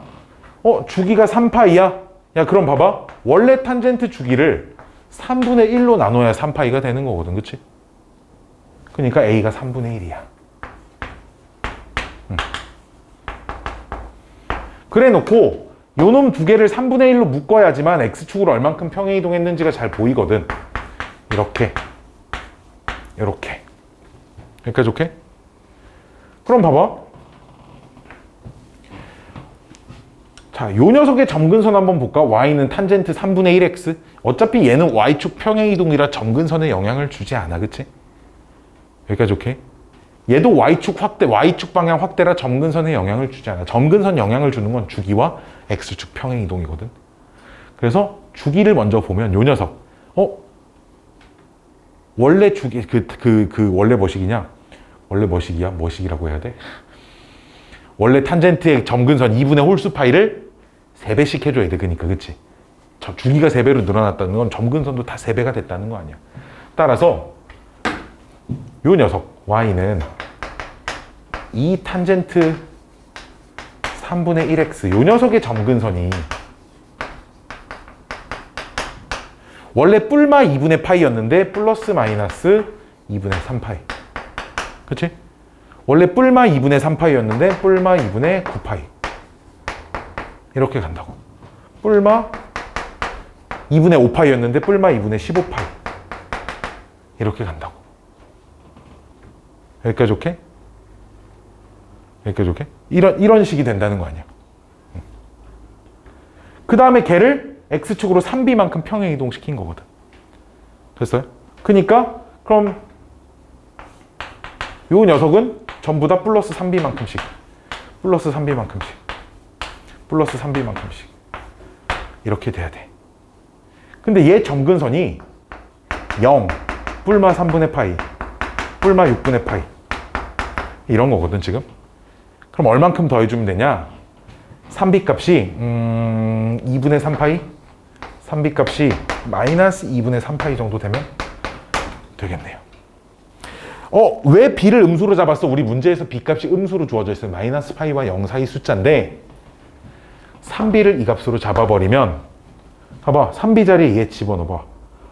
주기가 3파이야? 야, 그럼 봐봐. 원래 탄젠트 주기를 3분의 1로 나눠야 3파이가 되는 거거든, 그치? 그러니까 a가 3분의 1이야. 그래 놓고 요놈 두 개를 3분의 1로 묶어야지만 x축으로 얼만큼 평행이동했는지가 잘 보이거든. 이렇게. 여기까지 오케이? 그럼 봐봐. 자, 요 녀석의 점근선 한번 볼까? y는 탄젠트 3분의 1x. 어차피 얘는 y축 평행이동이라 점근선에 영향을 주지 않아, 그치? 여기까지 오케이? 얘도 y축 방향 확대라 점근선에 영향을 주지 않아. 점근선 영향을 주는 건 주기와 x축 평행이동이거든. 그래서 주기를 먼저 보면 요 녀석, 원래 주기 그 원래 뭐식이냐? 원래 뭐식이야? 뭐식이라고 해야 돼? 원래 탄젠트의 점근선 2분의 홀수 파이를 3배씩 해줘야 돼. 그러니까 그치? 주기가 3배로 늘어났다는 건 점근선도 다 3배가 됐다는 거 아니야. 따라서 요 녀석 y는 2 탄젠트 3분의 1x 요 녀석의 점근선이 원래 뿔마 2분의 파이였는데 플러스 마이너스 2분의 3파이. 그치? 원래 뿔마 2분의 3파이였는데 뿔마 2분의 9파이. 이렇게 간다고. 뿔마 2분의 5파이였는데 뿔마 2분의 15파이. 이렇게 간다고. 여기까지 오케이? 여기까지 오케이? 이런 식이 된다는 거 아니야. 그 다음에 걔를 X축으로 3B만큼 평행이동시킨 거거든. 됐어요? 그니까 그럼 요 녀석은 전부 다 플러스 3B만큼씩 플러스 3B만큼씩 플러스 3B만큼씩 이렇게 돼야 돼. 근데 얘 점근선이 0, 뿔마 3분의 파이, 뿔마 6분의 파이 이런 거거든 지금. 그럼 얼만큼 더해주면 되냐? 3B 값이 2분의 3파이 3B 값이 마이너스 2분의 3파이 정도 되면 되겠네요. 왜 B를 음수로 잡았어? 우리 문제에서 B 값이 음수로 주어져 있어요. 마이너스 파이와 0 사이 숫자인데 3B를 이 값으로 잡아버리면 봐봐 3B 자리에 얘 집어넣어봐.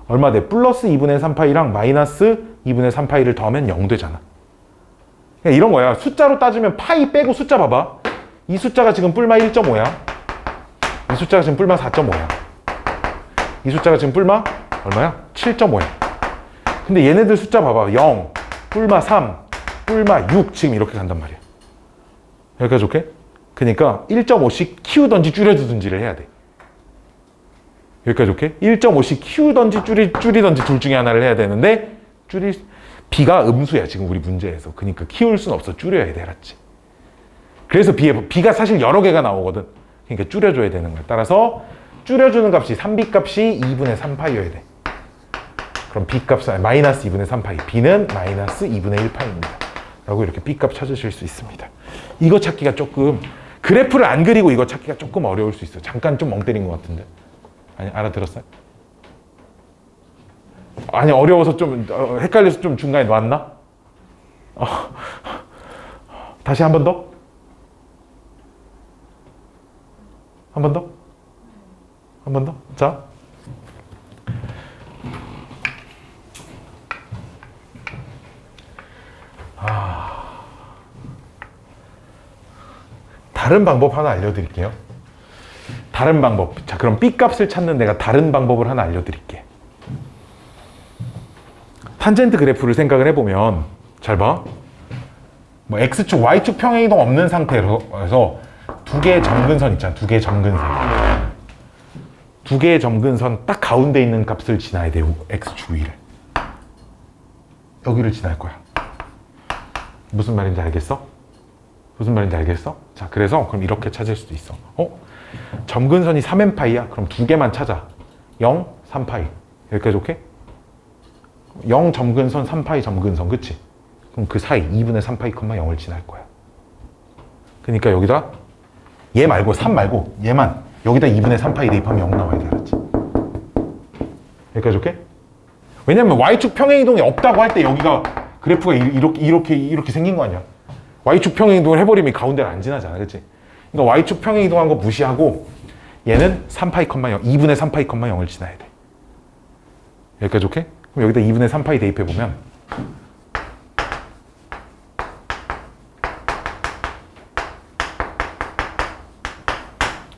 얼마 돼? 플러스 2분의 3파이랑 마이너스 2분의 3파이를 더하면 0 되잖아. 그러니까 이런 거야. 숫자로 따지면 파이 빼고 숫자 봐봐. 이 숫자가 지금 뿔마 1.5야. 이 숫자가 지금 뿔마 4.5야. 이 숫자가 지금 뿔마 얼마야? 7.5야. 근데 얘네들 숫자 봐봐. 0, 뿔마 3, 뿔마 6 지금 이렇게 간단 말이야. 여기까지 오케이? 그러니까 1.5씩 키우던지 줄여주든지를 해야 돼. 여기까지 오케이? 1.5씩 키우던지 줄이던지 둘 중에 하나를 해야 되는데 B가 음수야 지금 우리 문제에서. 그러니까 키울 순 없어. 줄여야 돼. 알았지? 그래서 B가 사실 여러 개가 나오거든. 그러니까 줄여줘야 되는 거야. 따라서 줄여주는 값이 3B 값이 2분의 3파이여야 돼. 그럼 B 값은 마이너스 2분의 3파이. B는 마이너스 2분의 1파이입니다. 라고 이렇게 B 값 찾으실 수 있습니다. 이거 찾기가 조금 그래프를 안 그리고 이거 찾기가 조금 어려울 수 있어요. 잠깐 좀 멍 때린 것 같은데. 아니 알아들었어요? 아니 어려워서 좀 헷갈려서 좀 중간에 놨나? 다시 한 번 더? 한 번 더? 한 번 더? 자. 다른 방법 하나 알려드릴게요. 다른 방법. 자, 그럼 B 값을 찾는 내가 다른 방법을 하나 알려드릴게. 탄젠트 그래프를 생각을 해보면 잘 봐. 뭐 X축, Y축 평행이동 없는 상태에서 두 개의 점근선 있잖아. 두 개의 점근선. 두 개의 점근선 딱 가운데 있는 값을 지나야 돼요. X축 위를. 여기를 지날 거야. 무슨 말인지 알겠어? 무슨 말인지 알겠어? 자, 그래서 그럼 이렇게 찾을 수도 있어. 점근선이 3n파이야. 그럼 두 개만 찾아. 0, 3파이. 여기까지 오케이? 0 점근선, 3파이 점근선. 그치? 그럼 그 사이 2분의 3파이 컴마 0을 지날 거야. 그러니까 여기다 얘 말고 3 말고 얘만 여기다 2분의 3파이 대입하면 0 나와야 돼. 알았지? 여기까지 오케이? 왜냐면 Y축 평행이동이 없다고 할 때 여기가 그래프가 이렇게 생긴 거 아니야? Y축 평행이동을 해버리면 가운데를 안 지나잖아. 그치? 그러니까 Y축 평행이동한 거 무시하고 얘는 3파이 컴마 0, 2분의 3파이 컴마 0을 지나야 돼. 여기까지 오케이? 그럼 여기다 2분의 3파이 대입해보면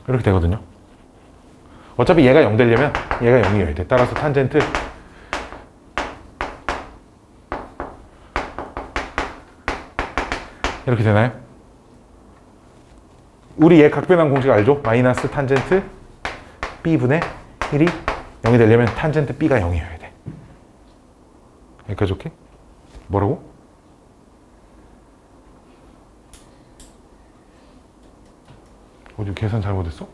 이렇게 되거든요. 어차피 얘가 0 되려면 얘가 0이어야 돼. 따라서 탄젠트 이렇게 되나요? 우리 얘 각변환 공식 알죠? 마이너스 탄젠트 B분의 1이 0이 되려면 탄젠트 B가 0이어야 돼. 여기까지 오케이? 뭐라고? 어디 계산 잘못했어?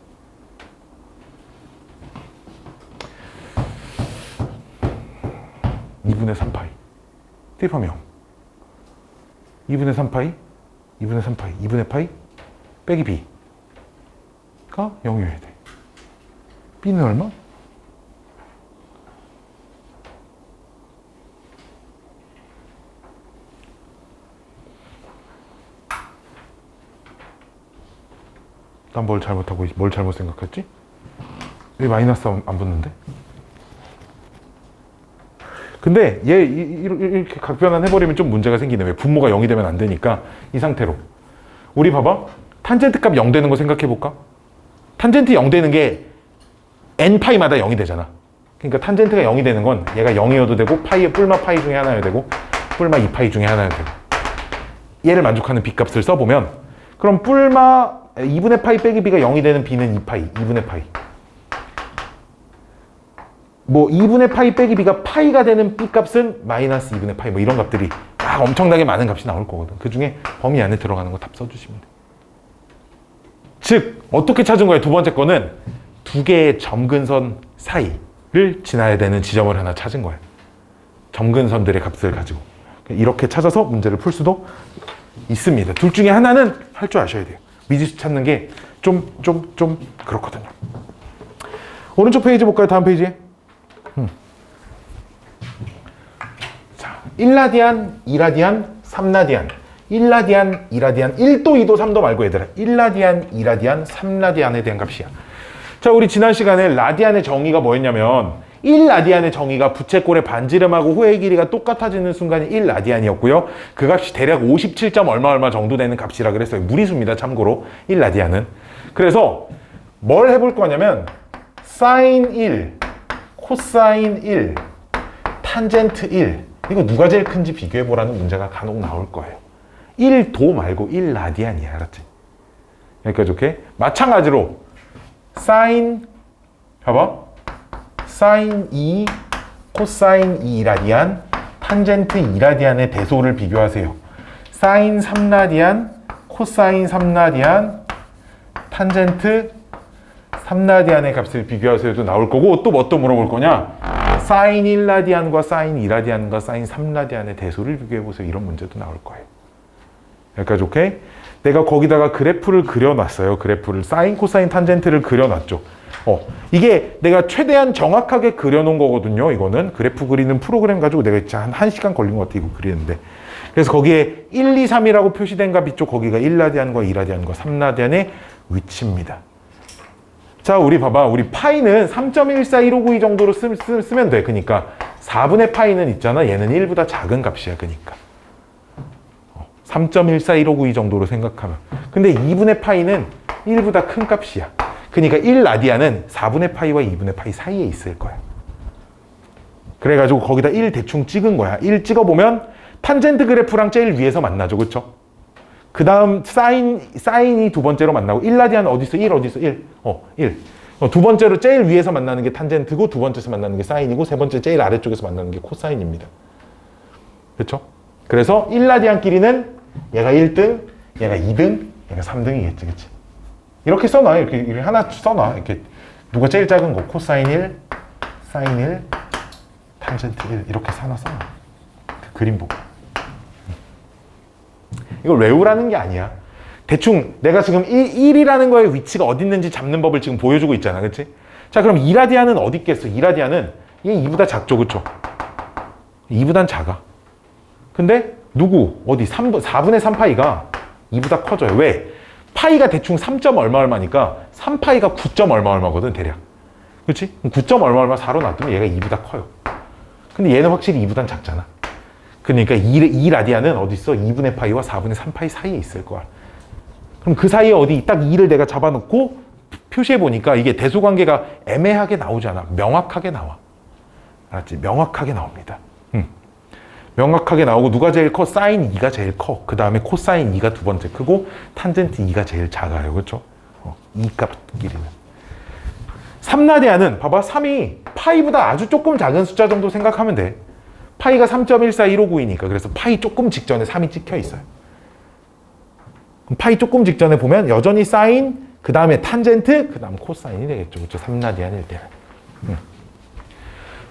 2분의 3파이. 대입하면 0. 2분의 3파이, 2분의 3파이, 2분의 파이 빼기 b가 0이어야 돼. b는 얼마? 난 뭘 잘못하고 뭘 잘못 생각했지? 왜 마이너스 안 붙는데? 근데 얘 이렇게 각변환 해버리면 좀 문제가 생기네. 왜? 분모가 0이 되면 안 되니까. 이 상태로 우리 봐봐. 탄젠트 값 0 되는 거 생각해볼까? 탄젠트 0 되는 게 n파이마다 0이 되잖아. 그러니까 탄젠트가 0이 되는 건 얘가 0이어도 되고 파이의 뿔마 파이 중에 하나여도 되고 뿔마 2파이 중에 하나여도 되고. 얘를 만족하는 b 값을 써보면 그럼 뿔마 2분의 파이 빼기 b가 0이 되는 b는 2파이, 2분의 파이. 뭐 2분의 파이 빼기 b가 파이가 되는 b 값은 마이너스 2분의 파이, 뭐 이런 값들이 막 엄청나게 많은 값이 나올 거거든. 그 중에 범위 안에 들어가는 거 답 써주시면 돼. 즉 어떻게 찾은 거예요? 두 번째 거는 두 개의 점근선 사이를 지나야 되는 지점을 하나 찾은 거예요. 점근선들의 값을 가지고 이렇게 찾아서 문제를 풀 수도 있습니다. 둘 중에 하나는 할 줄 아셔야 돼요. 미지수 찾는 게 좀 그렇거든요. 오른쪽 페이지 볼까요? 다음 페이지에. 자, 1라디안, 2라디안, 3라디안. 1라디안, 2라디안, 1도, 2도, 3도 말고 얘들아. 1라디안, 2라디안, 3라디안에 대한 값이야. 자, 우리 지난 시간에 라디안의 정의가 뭐였냐면 1라디안의 정의가 부채꼴의 반지름하고 호의 길이가 똑같아지는 순간이 1라디안이었고요. 그 값이 대략 57점 얼마 정도 되는 값이라 그랬어요. 무리수입니다, 참고로. 1라디안은. 그래서 뭘 해볼 거냐면 사인 1, 코사인 1, 탄젠트 1. 이거 누가 제일 큰지 비교해보라는 문제가 간혹 나올 거예요. 1도 말고 1라디안이야, 알았지? 여기까지 오케이? 마찬가지로 사인, 봐봐. 사인 2, 코사인 2라디안, 탄젠트 2라디안의 대소를 비교하세요. 사인 3라디안, 코사인 3라디안, 탄젠트 3라디안의 값을 비교하세요도 나올 거고, 또 뭐 또 물어볼 거냐? 사인 1라디안과 사인 2라디안과 사인 3라디안의 대소를 비교해보세요. 이런 문제도 나올 거예요. 여기까지 오케이? 내가 거기다가 그래프를 그려놨어요. 그래프를 사인, 코사인, 탄젠트를 그려놨죠. 이게 내가 최대한 정확하게 그려놓은 거거든요. 이거는 그래프 그리는 프로그램 가지고 내가 진짜 한 1시간 걸린 것 같아, 이거 그리는데. 그래서 거기에 1, 2, 3이라고 표시된 값 있죠. 거기가 1라디안과 2라디안과 3라디안의 위치입니다. 자, 우리 봐봐. 우리 파이는 3.14159 정도로 쓰면 돼. 그러니까 4분의 파이는 있잖아. 얘는 1보다 작은 값이야. 그러니까 3.14159 정도로 생각하면. 근데 2분의 파이는 1보다 큰 값이야. 그러니까 1라디안은 4분의 파이와 2분의 파이 사이에 있을 거야. 그래가지고 거기다 1 대충 찍은 거야. 1 찍어보면 탄젠트 그래프랑 제일 위에서 만나죠. 그쵸? 그 다음 사인이 두 번째로 만나고 1라디안 어디 있어? 1 어디 있어? 1. 1. 두 번째로 제일 위에서 만나는 게 탄젠트고 두 번째에서 만나는 게 사인이고 세 번째 제일 아래쪽에서 만나는 게 코사인입니다. 그렇죠? 그래서 1라디안끼리는 얘가 1등, 얘가 2등, 얘가 3등이겠지. 그치? 이렇게 써놔. 이렇게 하나 써놔. 이렇게 누가 제일 작은 거 코사인 1, 사인 1, 탄젠트 1 이렇게 하나 써놔. 그 그림 보고. 이걸 외우라는 게 아니야. 대충 내가 지금 1이라는 거의 위치가 어디 있는지 잡는 법을 지금 보여주고 있잖아. 그치? 자, 그럼 2라디안은 어디 있겠어? 2라디안은 얘 2보다 작죠. 그쵸? 2보단 작아. 근데 누구? 어디? 4분의 3파이가 2보다 커져요. 왜? 파이가 대충 3점 얼마니까 3파이가 9점 얼마거든, 대략. 그치? 9점 얼마 4로 놔두면 얘가 2보다 커요. 근데 얘는 확실히 2보단 작잖아. 그러니까 2라디안은 어디 있어? 2분의 파이와 4분의 3파이 사이에 있을 거야. 그럼 그 사이에 어디 딱 2를 내가 잡아놓고 표시해보니까 이게 대소관계가 애매하게 나오잖아. 명확하게 나와. 알았지? 명확하게 나옵니다. 명확하게 나오고 누가 제일 커? 사인 2가 제일 커. 그 다음에 코사인 2가 두 번째 크고 탄젠트 2가 제일 작아요. 그렇죠? 이 값끼리는. 3라디안은 봐봐. 3이 파이보다 아주 조금 작은 숫자 정도 생각하면 돼. 파이가 3.14159이니까. 그래서 파이 조금 직전에 3이 찍혀 있어요. 그럼 파이 조금 직전에 보면 여전히 사인, 그 다음에 탄젠트, 그 다음 코사인이 되겠죠. 그렇죠? 3라디안일 때는.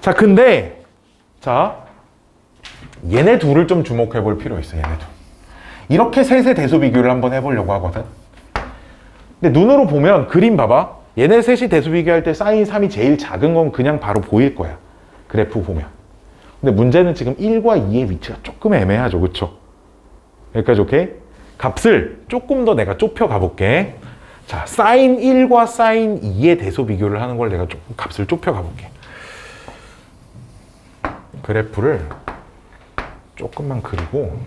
자, 근데 자 얘네 둘을 좀 주목해 볼 필요 있어. 얘네 둘. 이렇게 셋의 대소 비교를 한번 해보려고 하거든. 근데 눈으로 보면 그림 봐봐. 얘네 셋이 대소 비교할 때 사인 3이 제일 작은 건 그냥 바로 보일 거야. 그래프 보면. 근데 문제는 지금 1과 2의 위치가 조금 애매하죠. 그쵸? 여기까지 오케이? 값을 조금 더 내가 좁혀 가볼게. 자, 사인 1과 사인 2의 대소 비교를 하는 걸 내가 조금 값을 좁혀 가볼게. 그래프를 조금만 그리고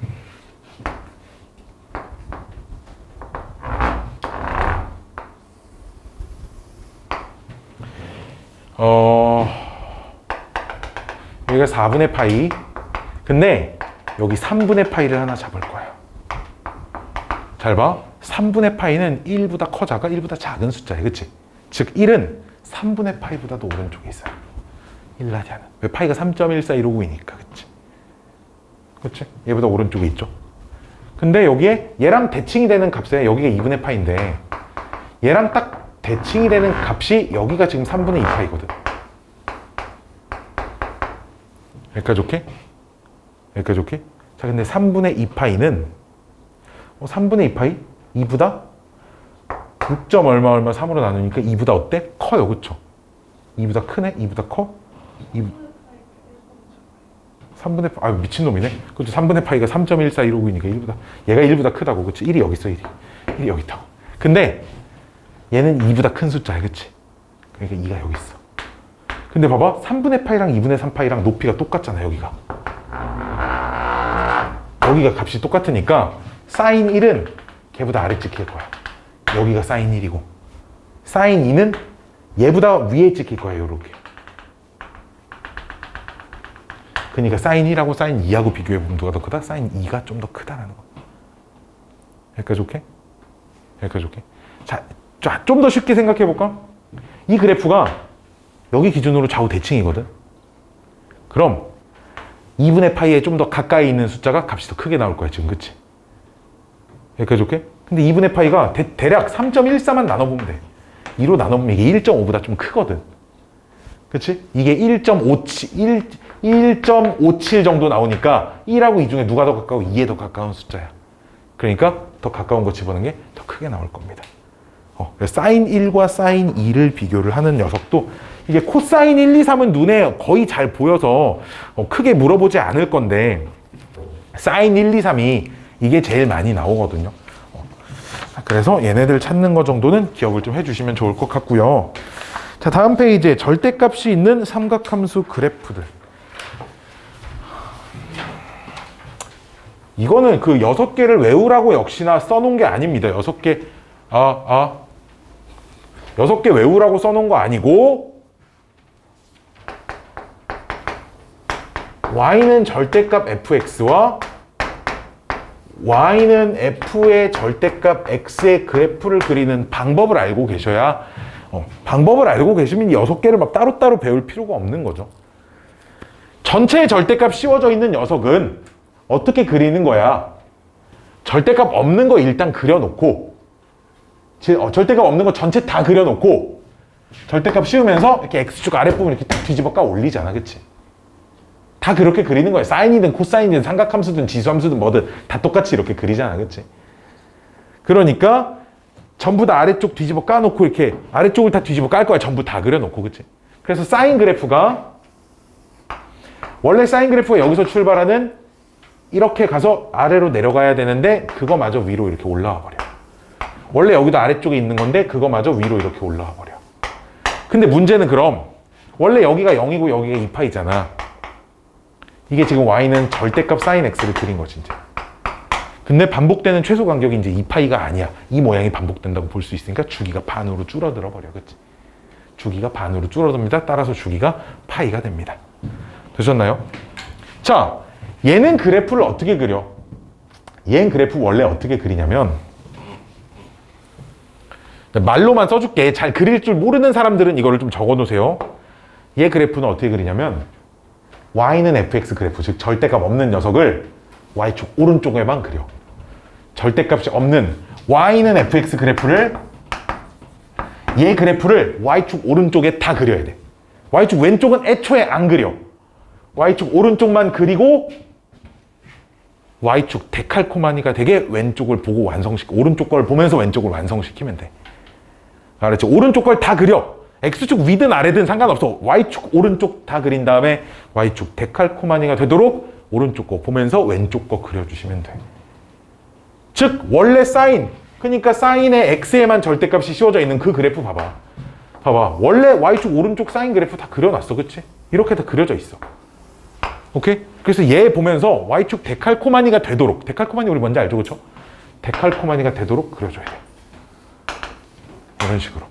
여기가 4분의 파이. 근데 여기 3분의 파이를 하나 잡을 거예요. 잘 봐. 3분의 파이는 1보다 커 작아? 1보다 작은 숫자예요. 그치? 즉 1은 3분의 파이보다도 오른쪽에 있어요. 1라디안은. 왜? 파이가 3.1415구이니까. 그치? 그치? 얘보다 오른쪽에 있죠. 근데 여기에 얘랑 대칭이 되는 값에 여기가 2분의 파인데 얘랑 딱 대칭이 되는 값이 여기가 지금 3분의 2 파이거든. 여기까지 오케이? 여기까지 오케이? 자, 근데 3분의 2 파이는 3분의 2 파이? 2보다 6점 얼마 3으로 나누니까 2보다 어때? 커요. 그쵸? 2보다 크네? 2보다 커? 3분의 미친놈이네. 그쵸? 3분의 파이가 3.1415구니까 1보다 얘가 1보다 크다고. 그치? 1이 여기 있어. 1이 여기 있다고. 근데 얘는 2보다 큰 숫자야. 그치? 그러니까 2가 여기 있어. 근데 봐봐. 3분의 파이랑 2분의 3 파이랑 높이가 똑같잖아. 여기가 값이 똑같으니까 사인 1은 걔보다 아래 찍힐 거야. 여기가 사인 1이고 사인 2는 얘보다 위에 찍힐 거야. 요렇게. 그러니까 사인 1하고 사인 2하고 비교해보면 누가 더 크다? 사인 2가 좀 더 크다라는 거. 여기까지 오케이? 여기까지 오케이? 자, 좀 더 쉽게 생각해볼까? 이 그래프가 여기 기준으로 좌우 대칭이거든. 그럼 2분의 파이에 좀 더 가까이 있는 숫자가 값이 더 크게 나올 거야. 지금 그치? 여기까지 오케이? 근데 2분의 파이가 대략 3.14만 나눠보면 돼. 2로 나눠보면 이게 1.5보다 좀 크거든. 그치? 이게 1.57 정도 나오니까 1하고 2 중에 누가 더 가까워? 2에 더 가까운 숫자야. 그러니까 더 가까운 거 집어넣는 게 더 크게 나올 겁니다. 사인 1과 사인 2를 비교를 하는 녀석도 이게 코사인 1, 2, 3은 눈에 거의 잘 보여서 크게 물어보지 않을 건데 사인 1, 2, 3이 이게 제일 많이 나오거든요. 그래서 얘네들 찾는 거 정도는 기억을 좀 해주시면 좋을 것 같고요. 자, 다음 페이지에 절대값이 있는 삼각함수 그래프들. 이거는 그 6개를 외우라고 역시나 써놓은 게 아닙니다. 6개 6개 외우라고 써놓은 거 아니고 y는 절대값 fx와 y는 f의 절대값 x의 그래프를 그리는 방법을 알고 계셔야 방법을 알고 계시면 6개를 막 따로따로 배울 필요가 없는 거죠. 전체의 절대값 씌워져 있는 녀석은 어떻게 그리는 거야? 절대값 없는 거 일단 그려놓고 절대값 없는 거 전체 다 그려놓고 절대값 씌우면서 이렇게 x축 아랫부분 이렇게 딱 뒤집어 까 올리잖아. 그치? 다 그렇게 그리는 거야. 사인이든 코사인이든 삼각함수든 지수함수든 뭐든 다 똑같이 이렇게 그리잖아. 그치? 그러니까 전부 다 아래쪽 뒤집어 까놓고 이렇게 아래쪽을 다 뒤집어 깔 거야. 전부 다 그려놓고. 그치? 그래서 사인 그래프가 원래 사인 그래프가 여기서 출발하는 이렇게 가서 아래로 내려가야 되는데 그거마저 위로 이렇게 올라와 버려. 원래 여기도 아래쪽에 있는 건데 그거마저 위로 이렇게 올라와 버려. 근데 문제는 그럼 원래 여기가 0이고 여기가 2파이잖아. 이게 지금 y는 절대값 사인 x를 그린 거지 이제. 근데 반복되는 최소 간격이 이제 2파이가 아니야. 이 모양이 반복된다고 볼 수 있으니까 주기가 반으로 줄어들어 버려. 그치? 주기가 반으로 줄어듭니다. 따라서 주기가 파이가 됩니다. 되셨나요? 자, 얘는 그래프를 어떻게 그려? 얘는 그래프 원래 어떻게 그리냐면 말로만 써줄게. 잘 그릴 줄 모르는 사람들은 이거를 좀 적어놓으세요. 얘 그래프는 어떻게 그리냐면 y는 fx 그래프, 즉 절대값 없는 녀석을 y축 오른쪽에만 그려. 절대값이 없는 y는 fx 그래프를 얘 그래프를 y축 오른쪽에 다 그려야 돼. y축 왼쪽은 애초에 안 그려. y축 오른쪽만 그리고 Y축 데칼코마니가 되게 왼쪽을 보고 오른쪽 걸 보면서 왼쪽을 완성시키면 돼. 알았죠? 오른쪽 걸 다 그려. X축 위든 아래든 상관없어. Y축 오른쪽 다 그린 다음에 Y축 데칼코마니가 되도록 오른쪽 거 보면서 왼쪽 거 그려주시면 돼. 즉 원래 사인, 그러니까 사인의 X에만 절대값이 씌워져 있는 그 그래프 봐봐. 원래 Y축 오른쪽 사인 그래프 다 그려놨어. 그치? 이렇게 다 그려져 있어. 오케이? 그래서 얘 보면서 Y축 데칼코마니가 되도록, 데칼코마니 우리 뭔지 알죠? 그쵸? 데칼코마니가 되도록 그려줘야 돼. 이런 식으로.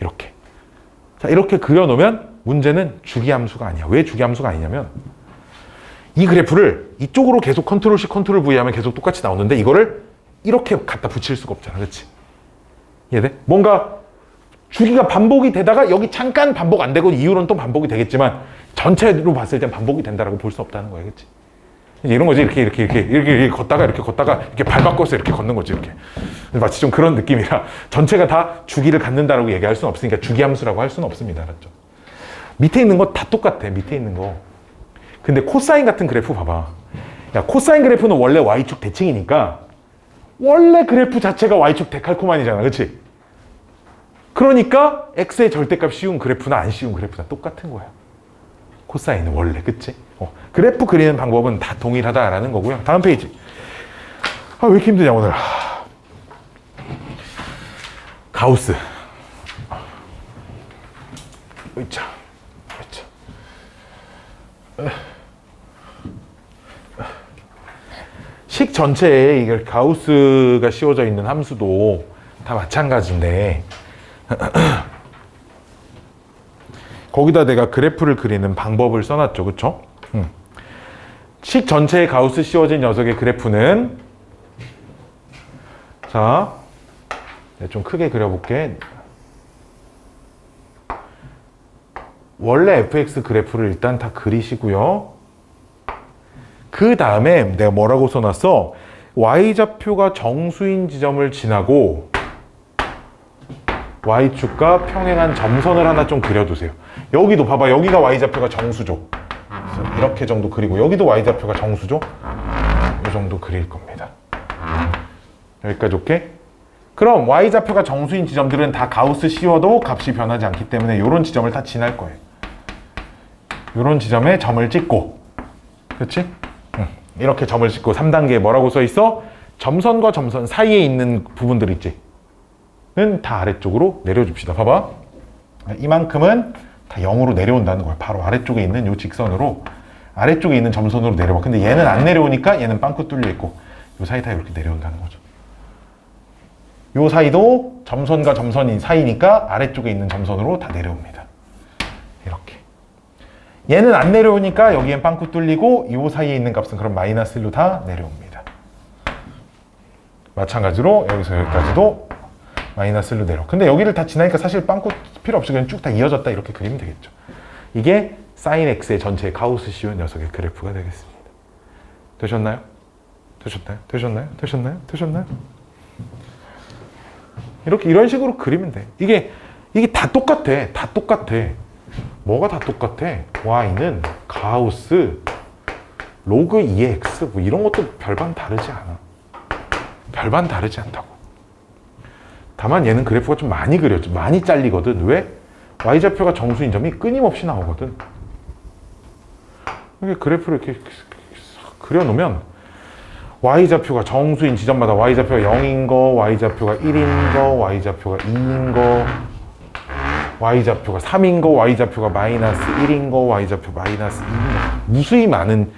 이렇게. 자, 이렇게 그려놓으면 문제는 주기함수가 아니야. 왜 주기함수가 아니냐면 이 그래프를 이쪽으로 계속 컨트롤 C, 컨트롤 V 하면 계속 똑같이 나오는데 이거를 이렇게 갖다 붙일 수가 없잖아. 그치? 이해돼? 뭔가 주기가 반복이 되다가 여기 잠깐 반복 안 되고 이후로는 또 반복이 되겠지만 전체로 봤을 땐 반복이 된다라고 볼 수 없다는 거야. 그치? 이런 거지. 이렇게 걷다가 이렇게 발 바꿔서 이렇게 걷는 거지. 이렇게. 마치 좀 그런 느낌이라 전체가 다 주기를 갖는다라고 얘기할 수는 없으니까 주기함수라고 할 수는 없습니다. 알았죠? 밑에 있는 거 다 똑같아. 밑에 있는 거. 근데 코사인 같은 그래프 봐봐. 야, 코사인 그래프는 원래 Y축 대칭이니까 원래 그래프 자체가 Y축 데칼코마니잖아. 그치? 그러니까 X의 절대값 씌운 그래프나 안 씌운 그래프나 똑같은 거야. 코사인은 원래. 그치? 그래프 그리는 방법은 다 동일하다라는 거고요. 다음 페이지. 왜 이렇게 힘드냐 오늘. 가우스. 으이차. 식 전체에 이게 가우스가 씌워져 있는 함수도 다 마찬가지인데 거기다 내가 그래프를 그리는 방법을 써놨죠. 그쵸? 식 전체에 가우스 씌워진 녀석의 그래프는 자, 내가 좀 크게 그려볼게. 원래 fx 그래프를 일단 다 그리시고요. 그 다음에 내가 뭐라고 써놨어? y좌표가 정수인 지점을 지나고 y축과 평행한 점선을 하나 좀 그려두세요. 여기도 봐봐. 여기가 y좌표가 정수죠. 이렇게 정도 그리고 여기도 y좌표가 정수죠. 이 정도 그릴 겁니다. 여기까지 오케이? 그럼 y좌표가 정수인 지점들은 다 가우스 씌워도 값이 변하지 않기 때문에 이런 지점을 다 지날 거예요. 이런 지점에 점을 찍고, 그렇지? 이렇게 점을 찍고 3단계에 뭐라고 써 있어? 점선과 점선 사이에 있는 부분들 있지? 는 다 아래쪽으로 내려줍시다. 봐봐. 이만큼은 다 0으로 내려온다는 거야. 바로 아래쪽에 있는 이 직선으로 아래쪽에 있는 점선으로 내려와. 근데 얘는 안 내려오니까 얘는 빵꾸 뚫려 있고 이 사이 다 이렇게 내려온다는 거죠. 이 사이도 점선과 점선이 사이니까 아래쪽에 있는 점선으로 다 내려옵니다. 이렇게. 얘는 안 내려오니까 여기엔 빵꾸 뚫리고 이 사이에 있는 값은 그럼 마이너스 1로 다 내려옵니다. 마찬가지로 여기서 여기까지도 마이너스 1로 내려. 근데 여기를 다 지나니까 사실 빵꾸 필요 없이 그냥 쭉 다 이어졌다 이렇게 그리면 되겠죠. 이게 sin x의 전체 가우스 씌운 녀석의 그래프가 되겠습니다. 되셨나요? 되셨나요? 이렇게 이런 식으로 그리면 돼. 이게 다 똑같아. 뭐가 다 똑같아? y는 가우스 로그 2x 뭐 이런 것도 별반 다르지 않아. 별반 다르지 않다고. 다만 얘는 그래프가 좀 많이 그려져. 많이 잘리거든. 왜? y좌표가 정수인 점이 끊임없이 나오거든. 이렇게 그래프를 이렇게 그려놓으면 y좌표가 정수인 지점마다 y좌표가 0인 거, y좌표가 1인 거, y좌표가 2인 거, y좌표가 3인 거, y좌표가 마이너스 1인 거, y좌표 마이너스 2인 거. 무수히 많은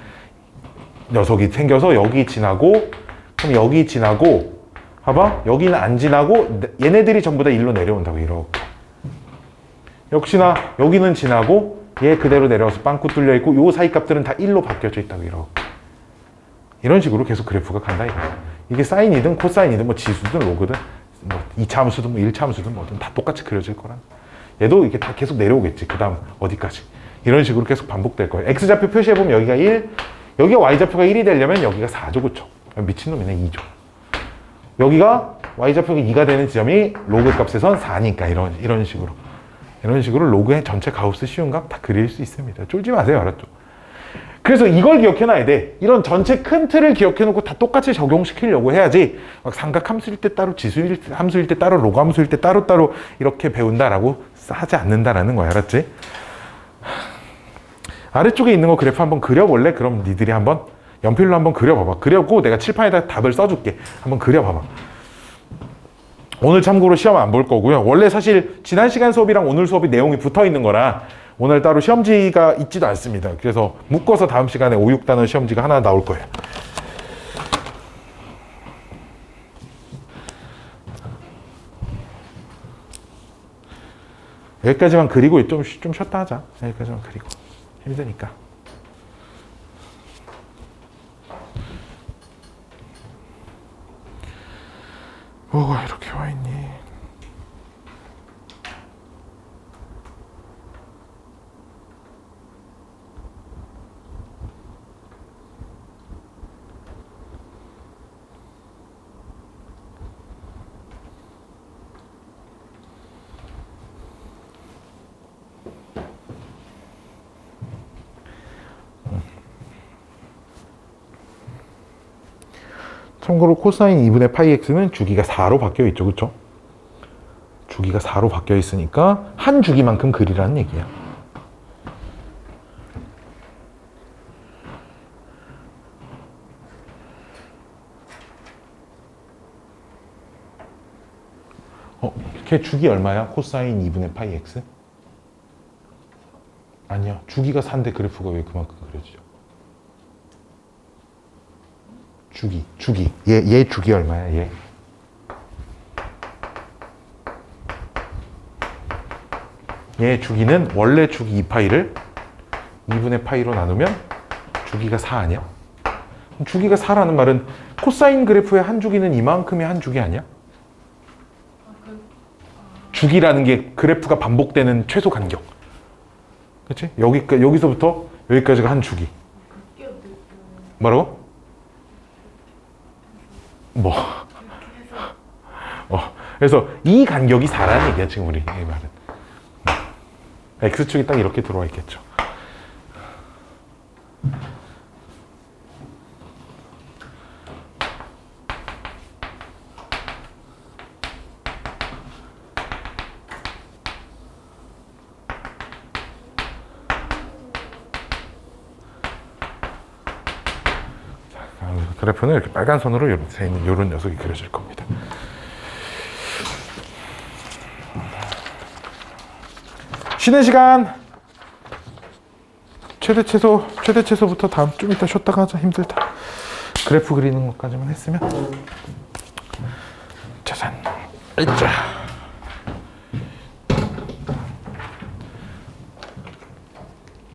녀석이 생겨서 여기 지나고, 그럼 여기 지나고, 봐봐. 여기는 안 지나고 얘네들이 전부 다 1로 내려온다고 이렇게. 역시나 여기는 지나고 얘 그대로 내려와서 빵꾸 뚫려 있고 요 사이 값들은 다 1로 바뀌어져 있다고 이렇게. 이런 식으로 계속 그래프가 간다 이거야. 이게 사인이든 코사인이든 뭐 지수든 로그든 뭐 2차 함수든 뭐 1차 함수든 뭐든 다 똑같이 그려질 거란. 얘도 이게 다 계속 내려오겠지. 그 다음 어디까지. 이런 식으로 계속 반복될 거예요. X좌표 표시해보면 여기가 1, 여기가 Y좌표가 1이 되려면 여기가 4죠. 그쵸? 미친놈이네. 2죠. 여기가 y좌표가 2가 되는 지점이 로그 값에선 4니까 이런 식으로 로그의 전체 가우스 씌운 값 다 그릴 수 있습니다. 쫄지 마세요. 알았죠? 그래서 이걸 기억해놔야 돼. 이런 전체 큰 틀을 기억해놓고 다 똑같이 적용시키려고 해야지 막 삼각함수일 때 따로, 지수함수일 때 따로, 로그함수일 때 따로따로 이렇게 배운다라고 하지 않는다라는 거야. 알았지? 아래쪽에 있는 거 그래프 한번 그려볼래? 그럼 니들이 한번 연필로 한번 그려봐봐. 그려고 내가 칠판에다 답을 써줄게. 한번 그려봐봐. 오늘 참고로 시험 안 볼 거고요. 원래 사실 지난 시간 수업이랑 오늘 수업이 내용이 붙어 있는 거라 오늘 따로 시험지가 있지도 않습니다. 그래서 묶어서 다음 시간에 5, 6단원 시험지가 하나 나올 거예요. 여기까지만 그리고 좀 쉬었다 하자. 여기까지만 그리고. 힘드니까. 뭐가 이렇게 와 있니? 참고로 코사인 2분의 파이 x는 주기가 4로 바뀌어 있죠. 그쵸? 주기가 4로 바뀌어 있으니까 한 주기만큼 그리라는 얘기야. 걔 주기 얼마야? 코사인 2분의 파이 x? 아니야. 주기가 4인데 그래프가 왜 그만큼 그려지죠? 주기. 얘 주기 얼마야, 얘? 얘 주기는 원래 주기 2파이를 2분의 파이로 나누면 주기가 4 아니야? 주기가 4라는 말은 코사인 그래프의 한 주기는 이만큼의 한 주기 아니야? 주기라는 게 그래프가 반복되는 최소 간격. 그치? 여기서부터 여기까지가 한 주기. 뭐라고? 그래서 이 간격이 4라는 얘기야, 지금 우리 이 말은. X축이 딱 이렇게 들어와 있겠죠. 그래프는 이렇게 빨간 선으로 이런 녀석이 그려질 겁니다. 쉬는 시간. 최대체소부터 다음 좀 이따 쉬었다가 하자. 힘들다. 그래프 그리는 것까지만 했으면. 짜잔. 있자.